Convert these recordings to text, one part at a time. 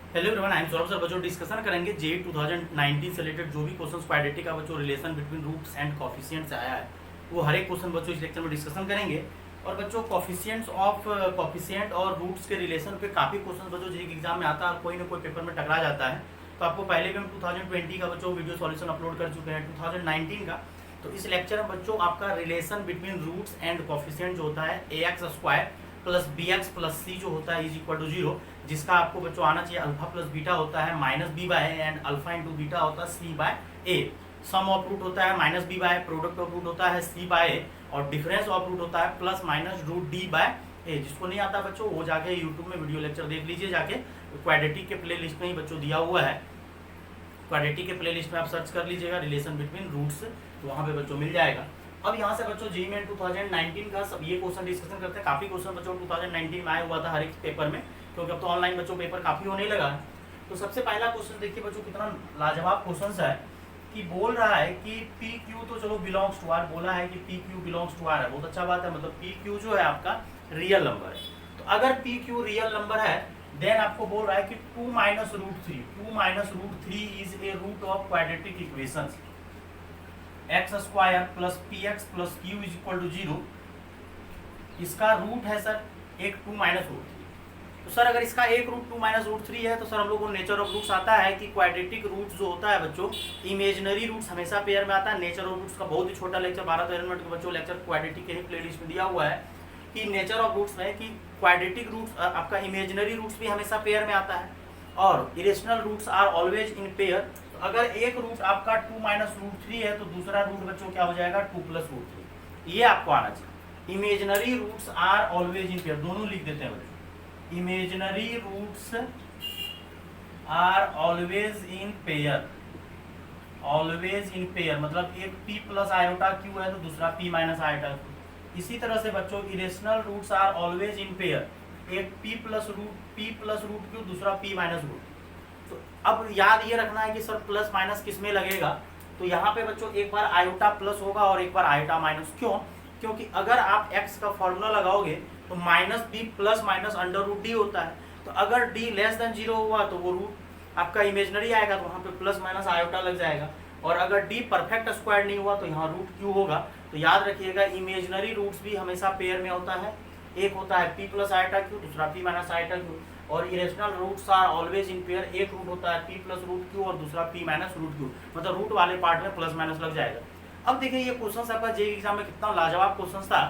Hello everyone, I am Saurabh sir. बच्चों discussion करेंगे जे 2019 से रिलेटेड जो भी क्वेश्चंस क्वाड्रेटिक का बच्चों relation between roots and coefficients आया है वो हर एक क्वेश्चन बच्चों इस लेक्चर में डिस्कशन करेंगे। और बच्चों कॉफिशिएंट और रूट्स के रिलेशन पे काफ़ी क्वेश्चन बच्चों जे एग्जाम में आता है और कोई ना कोई पेपर में टकरा जाता है। तो आपको पहले भी हम 2020 का बच्चों वीडियो सॉल्यूशन अपलोड कर चुके हैं 2019 का। तो इस लेक्चर में बच्चों आपका relation between roots and coefficient जो होता है ax² प्लस bx प्लस सी जो होता है इज इक्वल टू 0, जिसका आपको बच्चों आना चाहिए अल्फा प्लस बीटा होता है minus B by and alpha into beta होता है c by a. Sum of root होता है minus B by, product of root होता है सी बाय ए, और डिफरेंस ऑफ रूट होता है plus minus root D by a. जिसको नहीं आता बच्चों वो जाके यूट्यूब में वीडियो लेक्चर देख लीजिए जाके, क्वाड्रेटिक के प्ले लिस्ट में ही बच्चों दिया हुआ है। क्वाड्रेटिक के प्ले लिस्ट में आप सर्च कर लीजिएगा रिलेशन बिटवीन रूट्स, तो वहाँ पे बच्चों मिल जाएगा। अब यहाँ से बच्चों जी में 2019 का सब ये क्वेश्चन डिस्कशन करते हैं। काफ़ी क्वेश्चन बच्चों 2019 में आया हुआ था हर एक पेपर में, क्योंकि अब तो ऑनलाइन बच्चों पेपर काफ़ी होने लगा है। तो सबसे पहला क्वेश्चन देखिए बच्चों कितना लाजवाब क्वेश्चन है कि बोल रहा है कि पी क्यू तो चलो बिलोंग्स टू आर, बोला है कि P Q belongs to R है, बहुत अच्छा बात है। मतलब पी क्यू जो है आपका रियल नंबर है। तो अगर पी क्यू रियल नंबर है देन आपको बोल रहा है कि 2 minus root three is a root of quadratic equation x² plus P X plus Q is equal to 0। इसका रूट है सर एक 2 माइनस रूट थ्री। तो सर अगर इसका एक रूट 2 माइनस रूट थ्री है तो सर हम लोग को नेचर ऑफ रूट्स आता है कि क्वाड्रेटिक रूट्स जो होता है बच्चों इमेजनरी रूट्स हमेशा पेयर में आता है। नेचर ऑफ रूट्स का बहुत ही छोटा लेक्चर 12-13 मिनट के बच्चों लेक्चर क्वाड्रेटिक के ही प्ले लिस्ट में दिया हुआ है कि नेचर ऑफ रूट्स में कि क्वाड्रेटिक रूट्स आपका इमेजनरी रूट्स भी हमेशा पेयर में आता है और irrational roots are always in pair. अगर एक रूट आपका 2 माइनस रूट थ्री है तो दूसरा रूट बच्चों क्या हो जाएगा 2 प्लस रूट थ्री। ये आपको आना चाहिए। Imaginary roots are always in pair, दोनों लिख देते हैं बच्चों। Imaginary roots are always in pair, always in pair मतलब एक p प्लस आयोटा क्यू है तो दूसरा p माइनस आयोटा क्यू। इसी तरह से बच्चों irrational roots are always in pair, एक p प्लस रूट क्यू दूसरा p माइनस रूट। तो अब याद ये रखना है कि सर प्लस माइनस किस में लगेगा। तो यहाँ पे बच्चों एक बार आयोटा प्लस होगा और एक बार आयोटा माइनस। क्यों? क्योंकि अगर आप x का फॉर्मूला लगाओगे तो minus B plus minus under root D होता है। तो अगर d लेस देन 0 हुआ तो वो रूट आपका इमेजनरी आएगा तो वहाँ पे प्लस माइनस आयोटा लग जाएगा। और अगर d परफेक्ट स्क्वायर नहीं हुआ तो यहाँ रूट क्यू होगा। तो याद रखिएगा इमेजनरी रूट्स भी हमेशा पेयर में होता है। एक होता है p प्लस आयोटा क्यू दूसरा p माइनस आयोटा क्यू। और irrational roots are always in pair, एक रूट होता है p प्लस रूट क्यू और दूसरा p माइनस रूट क्यू। मतलब रूट वाले पार्ट में प्लस माइनस लग जाएगा। अब देखिए ये क्वेश्चन आपका जे एग्जाम में कितना लाजवाब क्वेश्चन था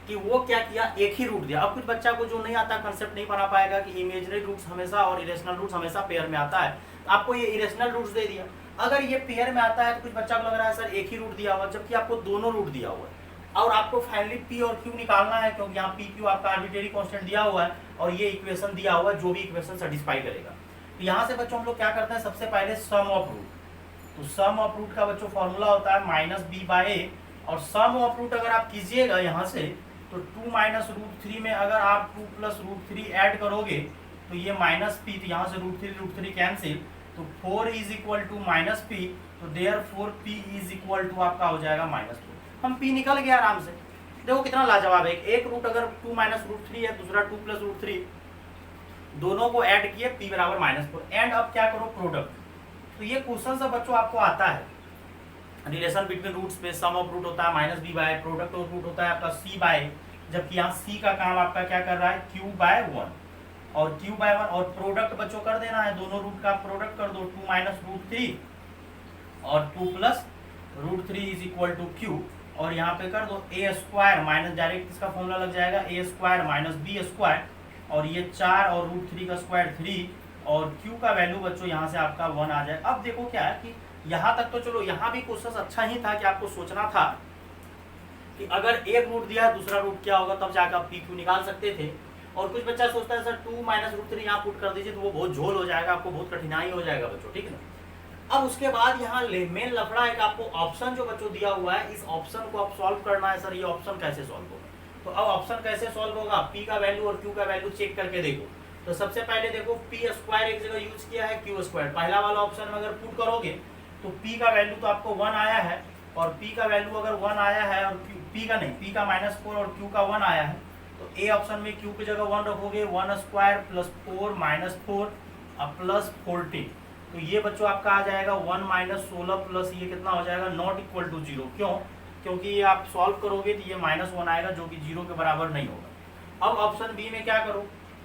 कि वो क्या किया एक ही रूट दिया। अब कुछ बच्चा को जो नहीं आता कंसेप्ट नहीं बना पाएगा कि इमेजनरी रूट्स हमेशा और इरेशनल रूट्स हमेशा पेयर में आता है, तो आपको ये इरेशनल रूट्स दे दिया। अगर ये पेयर में आता है तो कुछ बच्चा को लग रहा है सर एक ही रूट दिया हुआ, जबकि आपको दोनों रूट दिया हुआ है और आपको फाइनली p और q निकालना है, क्योंकि यहाँ p q आपका आर्बिट्रेरी कांस्टेंट दिया हुआ है और ये इक्वेशन दिया हुआ है जो भी इक्वेशन सेटिस्फाई करेगा। तो यहाँ से बच्चों हम लोग क्या करते हैं सबसे पहले सम ऑफ रूट। तो सम ऑफ रूट का बच्चों फॉर्मूला होता है माइनस बी बाय ए, और सम ऑफ रूट अगर आप कीजिएगा यहाँ से तो 2 माइनस रूट थ्री में अगर आप 2 प्लस रूट थ्री ऐड करोगे तो ये माइनस पी, तो यहाँ से रूट थ्री कैंसिल, तो 4 is equal to minus p, तो there 4 p is equal to आपका हो जाएगा माइनस 4। हम p निकल गया आराम से। देखो कितना लाजवाब है, एक रूट अगर 2 माइनस रूट थ्री है दूसरा 2 प्लस रूट थ्री, दोनों को ऐड किए p बराबर माइनस 4। एंड अब क्या करो प्रोडक्ट। तो ये क्वेश्चन सब बच्चों आपको आता है रिलेशन बिटवीन रूट्स पे। सम ऑफ रूट होता है minus B by, product of root होता है आपका c बाय, जबकि यहाँ c का काम आपका क्या कर रहा है q बाय 1 और q बाय 1, और प्रोडक्ट बच्चों कर देना है दोनों रूट का प्रोडक्ट कर दो 2 माइनस रूट थ्री और 2 plus root three is equal to Q, और यहाँ पे कर दो ए स्क्वायर माइनस डायरेक्ट इसका फॉर्मूला लग जाएगा A square minus B square, और ये 4 और रूट थ्री का स्क्वायर 3 और q का वैल्यू बच्चों यहाँ से आपका 1 आ जाए। अब देखो क्या है कि यहाँ तक तो चलो यहाँ भी क्वेश्चन अच्छा ही था कि आपको सोचना था कि अगर एक रूट दिया है दूसरा रूट क्या होगा, तब जाकर आप pq निकाल सकते थे। और कुछ बच्चा सोचता है सर 2 माइनस रूट थ्री यहाँ पुट कर दीजिए तो वो बहुत झोल हो जाएगा, आपको बहुत कठिनाई हो जाएगा बच्चों, ठीक है ना। अब उसके बाद यहाँ मेन लफड़ा है कि आपको ऑप्शन जो बच्चों दिया हुआ है इस ऑप्शन को आप सॉल्व करना है। सर ये ऑप्शन कैसे सॉल्व होगा, तो अब ऑप्शन कैसे सॉल्व होगा, p का वैल्यू और q का वैल्यू चेक करके देखो। तो सबसे पहले देखो p स्क्वायर एक जगह यूज किया है q स्क्वायर, पहला वाला ऑप्शन में अगर पुट करोगे तो p का वैल्यू तो आपको 1 आया है, और p का वैल्यू अगर 1 आया है और p का नहीं, p का -4 और q का 1 आया है, तो a ऑप्शन में q की जगह 1 रखोगे 1 स्क्वायर प्लस 4 माइनस 4 अब प्लस 14, तो ये बच्चों आपका आ जाएगा 1 माइनस 16 प्लस ये कितना हो जाएगा नॉट इक्वल टू 0। क्यों? क्योंकि ये आप सॉल्व करोगे तो ये -1 आएगा जो कि 0 के बराबर नहीं होगा। अब ऑप्शन बी में क्या करो,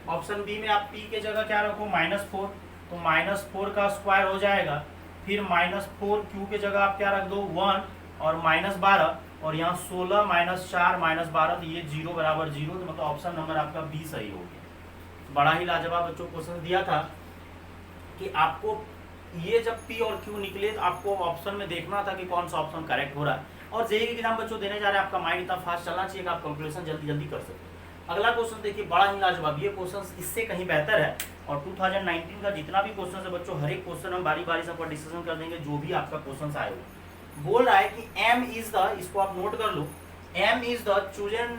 ऑप्शन बी में आप p के जगह क्या रखो -4, तो -4 का स्क्वायर हो जाएगा, फिर -4 q के जगह आप क्या रख दो 1 और -12, और यहाँ 16 -4 -12, तो ये 0 बराबर 0, तो मतलब ऑप्शन नंबर आपका बी सही हो गया। बड़ा ही लाजवाब बच्चों क्वेश्चन दिया था कि आपको ये जब P और Q निकले तो आपको ऑप्शन में देखना था कि कौन सा ऑप्शन करेक्ट हो रहा है। और जेईई के एग्जाम बच्चों देने जा रहे हैं, आपका माइंड इतना फास्ट चलना चाहिए कि आप कैलकुलेशन जल्दी जल्दी कर सकें। अगला क्वेश्चन देखिए, बड़ा ही लाजवाब, ये क्वेश्चन इससे कहीं बेहतर है, और 2019 का जितना भी क्वेश्चन है बच्चों, हर एक क्वेश्चन हम बारी बारी से आपको डिस्कशन कर देंगे जो भी आपका क्वेश्चन आए हो। बोल रहा है कि m इज द, इसको आप नोट कर लो, m is the chosen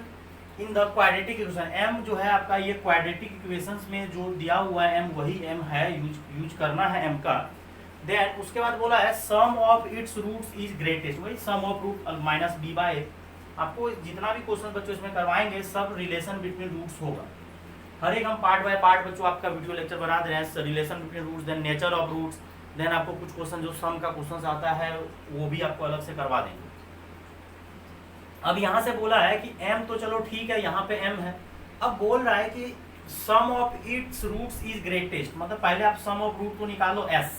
in the quadratic equation. m जो है आपका ये क्वाड्रेटिक इक्वेशंस में जो दिया हुआ है m वही m है, यूज करना है m का। देन उसके बाद बोला है sum of its roots is greatest, वही sum of root minus b by a। आपको जितना भी क्वेश्चन बच्चों इसमें करवाएंगे सब रिलेशन बिटवीन रूट्स होगा। हर एक हम पार्ट बाय पार्ट बच्चों आपका वीडियो लेक्चर बना दे रहे हैं, relation between roots, then nature of roots, then आपको कुछ क्वेश्चन जो सम का क्वेश्चन आता है वो भी आपको अलग से करवा देंगे। अब यहाँ से बोला है कि m तो चलो ठीक है, यहाँ पे m है। अब बोल रहा है कि sum of its roots is greatest, मतलब पहले आप सम ऑफ रूट को निकालो s,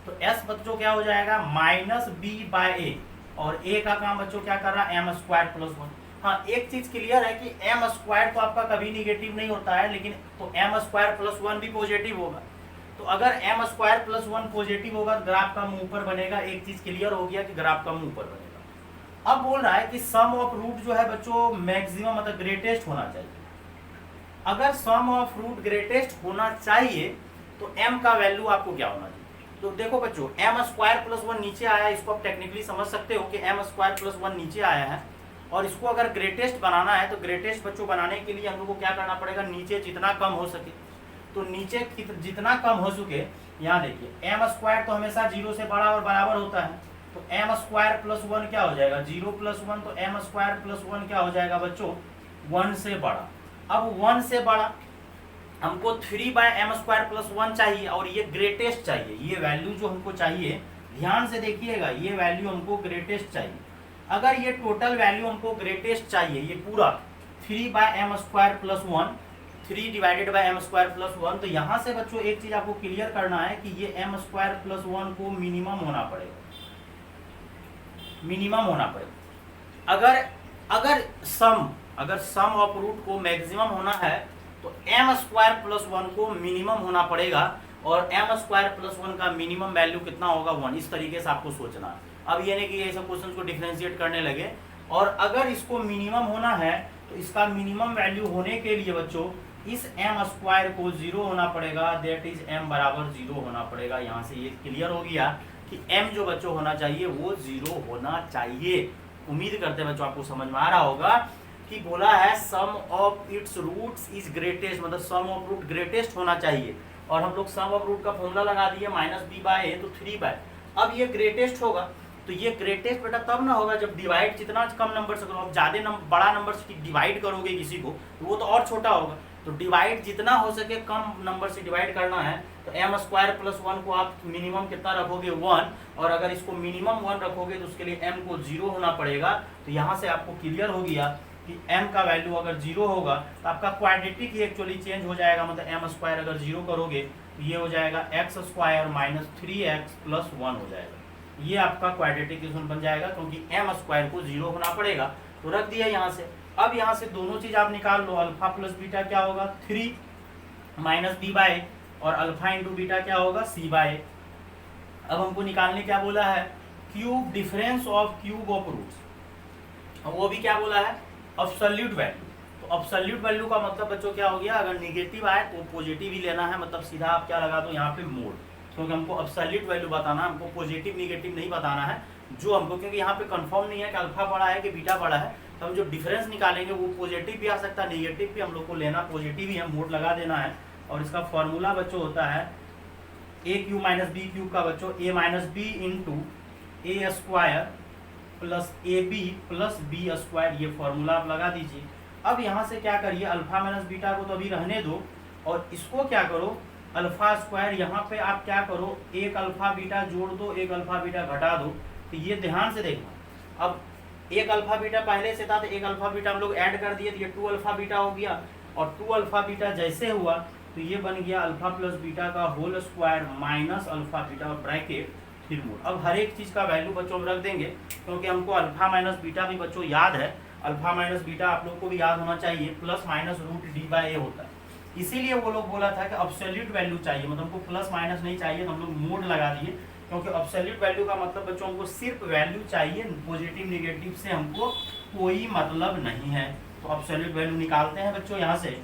तो s बच्चों क्या हो जाएगा -b बाय a, और a का काम बच्चों क्या कर रहा है m स्क्वायर प्लस 1। हाँ, एक चीज क्लियर है कि m स्क्वायर तो आपका कभी निगेटिव नहीं होता है, लेकिन तो m स्क्वायर प्लस 1 भी पॉजिटिव होगा। तो अगर m स्क्वायर प्लस 1 पॉजिटिव होगा तो ग्राफ का मुंह ऊपर बनेगा। एक चीज क्लियर हो गया कि ग्राफ का मुंह ऊपर बनेगा। अब बोल रहा है कि सम ऑफ रूट जो है बच्चों मैक्सिमम मतलब ग्रेटेस्ट होना चाहिए। अगर सम ऑफ रूट ग्रेटेस्ट होना चाहिए तो m का वैल्यू आपको क्या होना चाहिए? तो देखो बच्चों, m स्क्वायर प्लस 1 नीचे आया है, इसको आप टेक्निकली समझ सकते हो कि m स्क्वायर प्लस 1 नीचे आया है, और इसको अगर ग्रेटेस्ट बनाना है तो ग्रेटेस्ट बच्चों बनाने के लिए हम लोग को क्या करना पड़ेगा, नीचे जितना कम हो सके, तो नीचे जितना कम हो सके, यहाँ देखिए m स्क्वायर तो हमेशा 0 से बड़ा और बराबर होता है, तो m स्क्वायर प्लस 1 क्या हो जाएगा 0 प्लस 1, तो m स्क्वायर प्लस 1 क्या हो जाएगा बच्चों 1 से बड़ा। अब 1 से बड़ा हमको 3 बाय m स्क्वायर प्लस 1 चाहिए, और ये ग्रेटेस्ट चाहिए, ये वैल्यू जो हमको चाहिए, ध्यान से देखिएगा, ये वैल्यू हमको ग्रेटेस्ट चाहिए। अगर ये टोटल वैल्यू हमको ग्रेटेस्ट चाहिए, ये पूरा 3 by m square plus 1, 3 divided by m square plus 1, तो यहाँ से बच्चों एक चीज आपको क्लियर करना है कि ये m स्क्वायर प्लस 1 को मिनिमम होना पड़ेगा, मिनिमम होना पड़ेगा। अगर सम ऑफ रूट को मैक्सिमम होना है तो m स्क्वायर प्लस 1 को मिनिमम होना पड़ेगा, और m स्क्वायर प्लस 1 का मिनिमम वैल्यू कितना होगा 1। इस तरीके से आपको सोचना है। अब ये नहीं कि ये सब क्वेश्चन को डिफरेंशिएट करने लगे, और अगर इसको मिनिमम होना है तो इसका मिनिमम वैल्यू होने के लिए बच्चों इस m स्क्वायर को 0 होना पड़ेगा, दैट इज m बराबर 0 होना पड़ेगा। यहाँ से ये क्लियर हो गया कि m जो बच्चों होना चाहिए वो 0 होना चाहिए। उम्मीद करते हैं बच्चों आपको समझ में आ रहा होगा कि बोला है sum of its roots is greatest, मतलब सम ऑफ रूट ग्रेटेस्ट होना चाहिए, और हम लोग सम ऑफ रूट का फॉर्मूला लगा दिए -b बाय a, तो 3 बाय। अब ये ग्रेटेस्ट होगा, तो ये ग्रेटेस्ट बेटा तब ना होगा जब डिवाइड जितना कम नंबर से करो। अब ज़्यादा बड़ा नंबर से डिवाइड करोगे किसी को तो वो तो और छोटा होगा, तो डिवाइड जितना हो सके कम नंबर से डिवाइड करना है। तो m स्क्वायर प्लस 1 को आप मिनिमम कितना रखोगे 1, और अगर इसको मिनिमम 1 रखोगे तो उसके लिए m को 0 होना पड़ेगा। तो यहाँ से आपको क्लियर हो गया कि m का वैल्यू अगर 0 होगा तो आपका क्वाड्रेटिक ही एक्चुअली चेंज हो जाएगा, मतलब m स्क्वायर अगर 0 करोगे तो ये हो जाएगा x square minus 3x plus 1 हो जाएगा। ये आपका क्वाड्रेटिक इक्वेशन बन जाएगा, क्योंकि m स्क्वायर को 0 होना पड़ेगा। तो रख दिया यहाँ से। अब यहाँ से दोनों चीज आप निकाल लो, अल्फा प्लस बीटा क्या होगा 3 माइनस b बाय, और अल्फा इंटू बीटा क्या होगा c बाय। अब हमको निकालने क्या बोला है, cube difference of cube of roots, वो भी क्या बोला है एब्सोल्यूट वैल्यू। तो एब्सोल्यूट वैल्यू का मतलब बच्चों क्या हो गया, अगर निगेटिव आए तो पॉजिटिव ही लेना है, मतलब सीधा आप क्या लगा दो यहाँ पे मोड, क्योंकि हमको एब्सोल्यूट वैल्यू बताना, हमको पॉजिटिव निगेटिव नहीं बताना है जो हमको, क्योंकि यहाँ पे कंफर्म नहीं है कि अल्फा बड़ा है कि बीटा बड़ा है। तो हम जो डिफरेंस निकालेंगे वो पॉजिटिव भी आ सकता है, निगेटिव भी हम लोग को लेना, पॉजिटिव ही हम मोड लगा देना है। और इसका फॉर्मूला बच्चों होता है a cube minus b cube का बच्चों a minus b into a square plus a b plus b square, ये फॉर्मूला आप लगा दीजिए। अब यहाँ से क्या करिए, अल्फा माइनस बीटा को तो अभी रहने दो, और इसको क्या करो अल्फा स्क्वायर, यहाँ पे आप क्या करो, एक अल्फा बीटा जोड़ दो, एक अल्फा बीटा घटा दो। तो ये ध्यान से देखना, अब एक अल्फा बीटा पहले से था तो एक अल्फा बीटा हम लोग ऐड कर दिए तो ये 2 अल्फा बीटा हो गया, और 2 अल्फा बीटा जैसे हुआ तो ये बन गया अल्फा प्लस बीटा का whole square minus alpha beta और ब्रैकेट फिर मोड। अब हर एक चीज़ का वैल्यू बच्चों हम रख देंगे, क्योंकि हमको अल्फा माइनस बीटा भी बच्चों याद है, अल्फा माइनस बीटा आप लोग को भी याद होना चाहिए, plus minus root D by a होता है। इसीलिए वो लोग बोला था कि अब्सोल्यूट वैल्यू चाहिए, मतलब हमको प्लस माइनस नहीं चाहिए, तो हम लोग मोड लगा दिए, क्योंकि अब्सोल्यूट वैल्यू का मतलब बच्चों हमको सिर्फ वैल्यू चाहिए, पॉजिटिव निगेटिव से हमको कोई मतलब नहीं है। तो अब्सोल्यूट वैल्यू निकालते हैं बच्चों यहाँ से।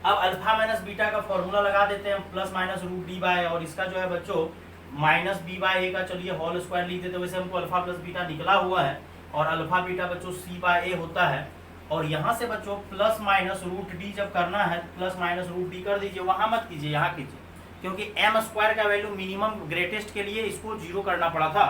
अब अल्फा माइनस बीटा का फॉर्मूला लगा देते हैं, plus minus root D by, और इसका जो है बच्चों माइनस बी बाय ए का चलिए होल स्क्वायर लिख देते, वैसे हमको अल्फा प्लस बीटा निकला हुआ है, और अल्फा बीटा बच्चों सी बाय ए होता है। और यहाँ से बच्चों प्लस माइनस रूट डी जब करना है, प्लस माइनस रूट डी कर दीजिए, वहाँ मत कीजिए, यहाँ कीजिए, क्योंकि एम स्क्वायर का वैल्यू मिनिमम ग्रेटेस्ट के लिए इसको 0 करना पड़ा था।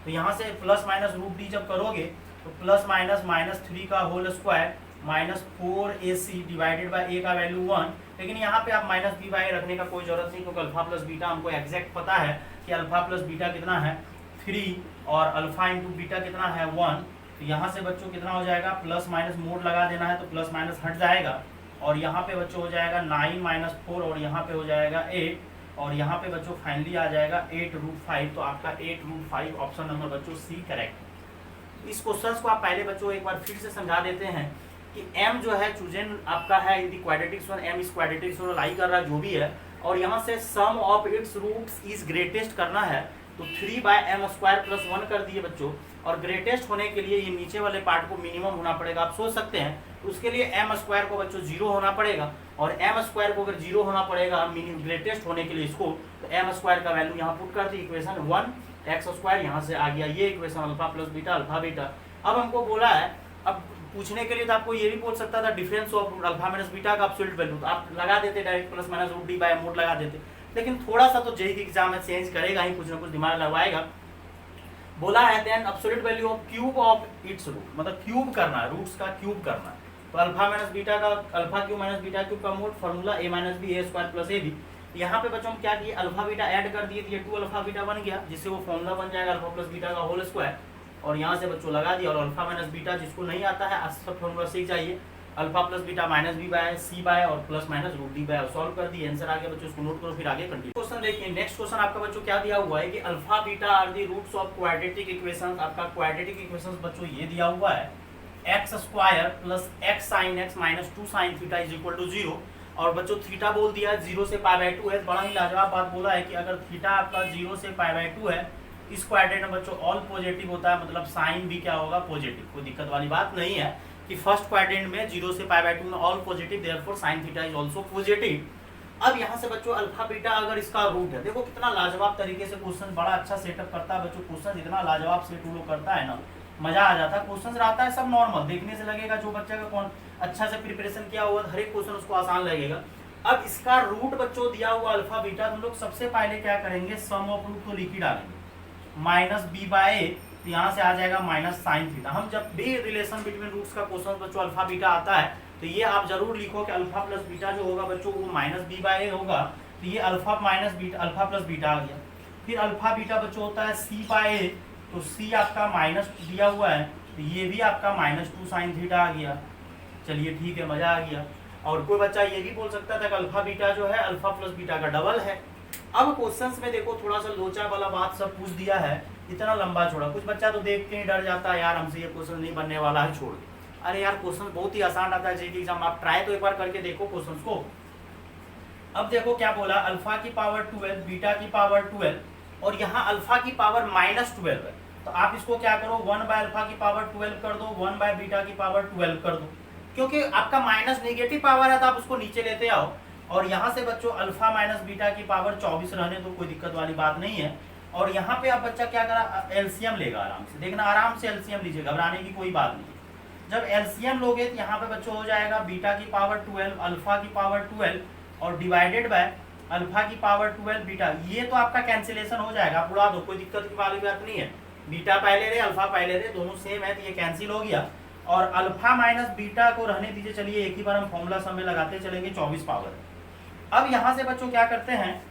तो यहाँ से प्लस माइनस रूट डी जब करोगे तो प्लस माइनस माइनस 3 का whole square minus 4ac divided by a का वैल्यू 1। लेकिन यहाँ पे आप माइनस बी बाई रखने का कोई जरूरत नहीं, क्योंकि अल्फा प्लस बीटा हमको एग्जैक्ट पता है कि अल्फा प्लस बीटा कितना है 3, और अल्फा इंटू बीटा कितना है 1। तो यहाँ से बच्चों कितना हो जाएगा, प्लस माइनस मोड लगा देना है तो प्लस माइनस हट जाएगा, और यहाँ पे बच्चों हो जाएगा 9 माइनस 4, और यहाँ पे हो जाएगा 8, और यहाँ पे बच्चों फाइनली आ जाएगा 8√5। तो आपका 8√5 ऑप्शन नंबर बच्चों सी करेक्ट। इस क्वेश्चन को आप पहले बच्चों एक बार फिर से समझा देते हैं कि m जो है चूजन आपका है यदि क्वाड्रेटिक सम, m इस क्वाड्रेटिक सम लाई कर रहा है जो भी है, और यहाँ से sum of its roots is greatest करना है, तो 3/m² + 1 कर दिए बच्चों। और ग्रेटेस्ट होने के लिए ये नीचे वाले पार्ट को मिनिमम होना पड़ेगा, आप सोच सकते हैं, तो उसके लिए m² को बच्चों 0 होना पड़ेगा, और m² को अगर 0 होना पड़ेगा ग्रेटेस्ट होने के लिए इसको, तो m² का वैल्यू यहाँ पुट कर दी, इक्वेशन 1x² यहाँ से आ गया ये equation alpha plus beta alpha beta. अब हमको बोला है, अब पूछने के लिए तो आपको ये भी बोल सकता था difference of alpha minus beta का एब्सोल्यूट वैल्यू, तो आप लगा देते direct plus minus root D by mod लगा देते, लेकिन थोड़ा सा तो जेईई एग्जाम में चेंज करेगा ही, कुछ ना कुछ दिमाग लगवाएगा। बोला है then absolute value of cube of its root, मतलब क्यूब करना है, रूट्स का क्यूब करना है। तो अल्फा माइनस बीटा का alpha cube minus beta cube का mod formula a minus b a square plus a b. यहाँ पे बच्चों हम क्या किए, अल्फा बीटा ऐड कर दिए, ये 2 अल्फा बीटा बन गया, जिससे वो फॉर्मूला बन जाएगा अल्फा प्लस बीटा का होल स्क्वायर, और यहाँ से बच्चों लगा दिया। और अल्फा माइनस बीटा जिसको नहीं आता है सब फॉर्मूला सीख जाइए, alpha plus beta minus B by c by और plus minus root D by, solve कर दिए, आंसर आ गया बच्चों, उसको नोट करो फिर आगे कंटिन्यू। क्वेश्चन देखिए, नेक्स्ट क्वेश्चन आपका बच्चों क्या दिया हुआ है कि alpha beta are the roots of quadratic equations. आपका क्वाड्रेटिक इक्वेशंस बच्चों ये दिया हुआ है x² + x sin x - 2 sin theta = 0, और बच्चों थीटा बोल दिया 0 से π/2 है। बड़ा ही लाजवाब बात बोला है कि अगर थीटा आपका 0 से π/2 है, इस क्वाड्रेंट में बच्चों ऑल पॉजिटिव होता है, मतलब साइन भी क्या होगा पॉजिटिव, कोई दिक्कत वाली बात नहीं है कि फर्स्ट क्वाड्रेंट में 0 से π/2 में all positive, therefore sin theta is also positive. अब यहाँ से बच्चों अल्फा बीटा अगर इसका रूट है, देखो कितना लाजवाब तरीके से क्वेश्चन, बड़ा अच्छा सेटअप करता है बच्चों, क्वेश्चन इतना लाजवाब सेट वो करता है ना, मजा आ जाता है। क्वेश्चन रहता है सब नॉर्मल, देखने से लगेगा जो बच्चा का कौन अच्छा से प्रिपरेशन किया हुआ हर एक क्वेश्चन उसको आसान लगेगा। अब इसका रूट बच्चों दिया हुआ अल्फा बीटा, हम लोग सबसे पहले क्या करेंगे, सम ऑफ रूट को लिख ही डालेंगे, माइनस बी बाय ए, तो यहाँ से आ जाएगा माइनस साइन थीटा। हम जब भी रिलेशन बिटवीन रूट्स का क्वेश्चन बच्चों अल्फा बीटा आता है, तो ये आप जरूर लिखो कि अल्फा प्लस बीटा जो होगा बच्चों वो माइनस बी बाय ए होगा, तो ये alpha minus beta alpha plus beta आ गया। फिर अल्फा बीटा बच्चों होता है सी बाय ए, तो सी आपका माइनस दिया हुआ है, तो ये भी आपका -2 साइन थीटा आ गया। चलिए ठीक है, मजा आ गया। और कोई बच्चा ये भी बोल सकता था कि अल्फा बीटा जो है अल्फा प्लस बीटा का डबल है। अब क्वेश्चंस में देखो थोड़ा सा लोचा वाला बात सब पूछ दिया है, इतना लंबा छोड़ा, कुछ बच्चा तो देख के ही डर जाता है, यार हमसे ये क्वेश्चन नहीं बनने वाला है, छोड़ दे। अरे यार क्वेश्चन बहुत ही आसान आता है जेईई एग्जाम, आप ट्राई तो एक बार करके देखो क्वेश्चन को। अब देखो क्या बोला, अल्फा की पावर 12, बीटा की पावर 12, और यहाँ अल्फा की पावर -12 है, तो आप इसको क्या करो 1/अल्फा की पावर 12 कर दो, 1/बीटा की पावर 12 कर दो, क्योंकि आपका माइनस नेगेटिव पावर है तो आप उसको नीचे लेते आओ। और यहाँ से बच्चों अल्फा माइनस बीटा की पावर 24 रहने दो, कोई दिक्कत वाली बात नहीं है। और यहाँ पे आप बच्चा क्या करा, एलसीएम लेगा, आराम से देखना, आराम से एलसीएम लीजिए, घबराने की कोई बात नहीं। जब एलसीएम लोगे तो यहाँ पे बच्चों हो जाएगा बीटा की पावर 12, अल्फा की पावर 12 और डिवाइडेड बाय अल्फा की पावर 12 बीटा। ये तो आपका कैंसिलेशन हो जाएगा, आप उड़ा दो, कोई दिक्कत की वाली बात नहीं है। बीटा पहले रहे अल्फा पहले रहे, दोनों सेम है तो ये कैंसिल हो गया। और अल्फा माइनस बीटा को रहने दीजिए, चलिए एक ही बार हम फॉर्मूला सब में लगाते चलेंगे, 24 पावर। अब यहाँ से बच्चों क्या करते हैं,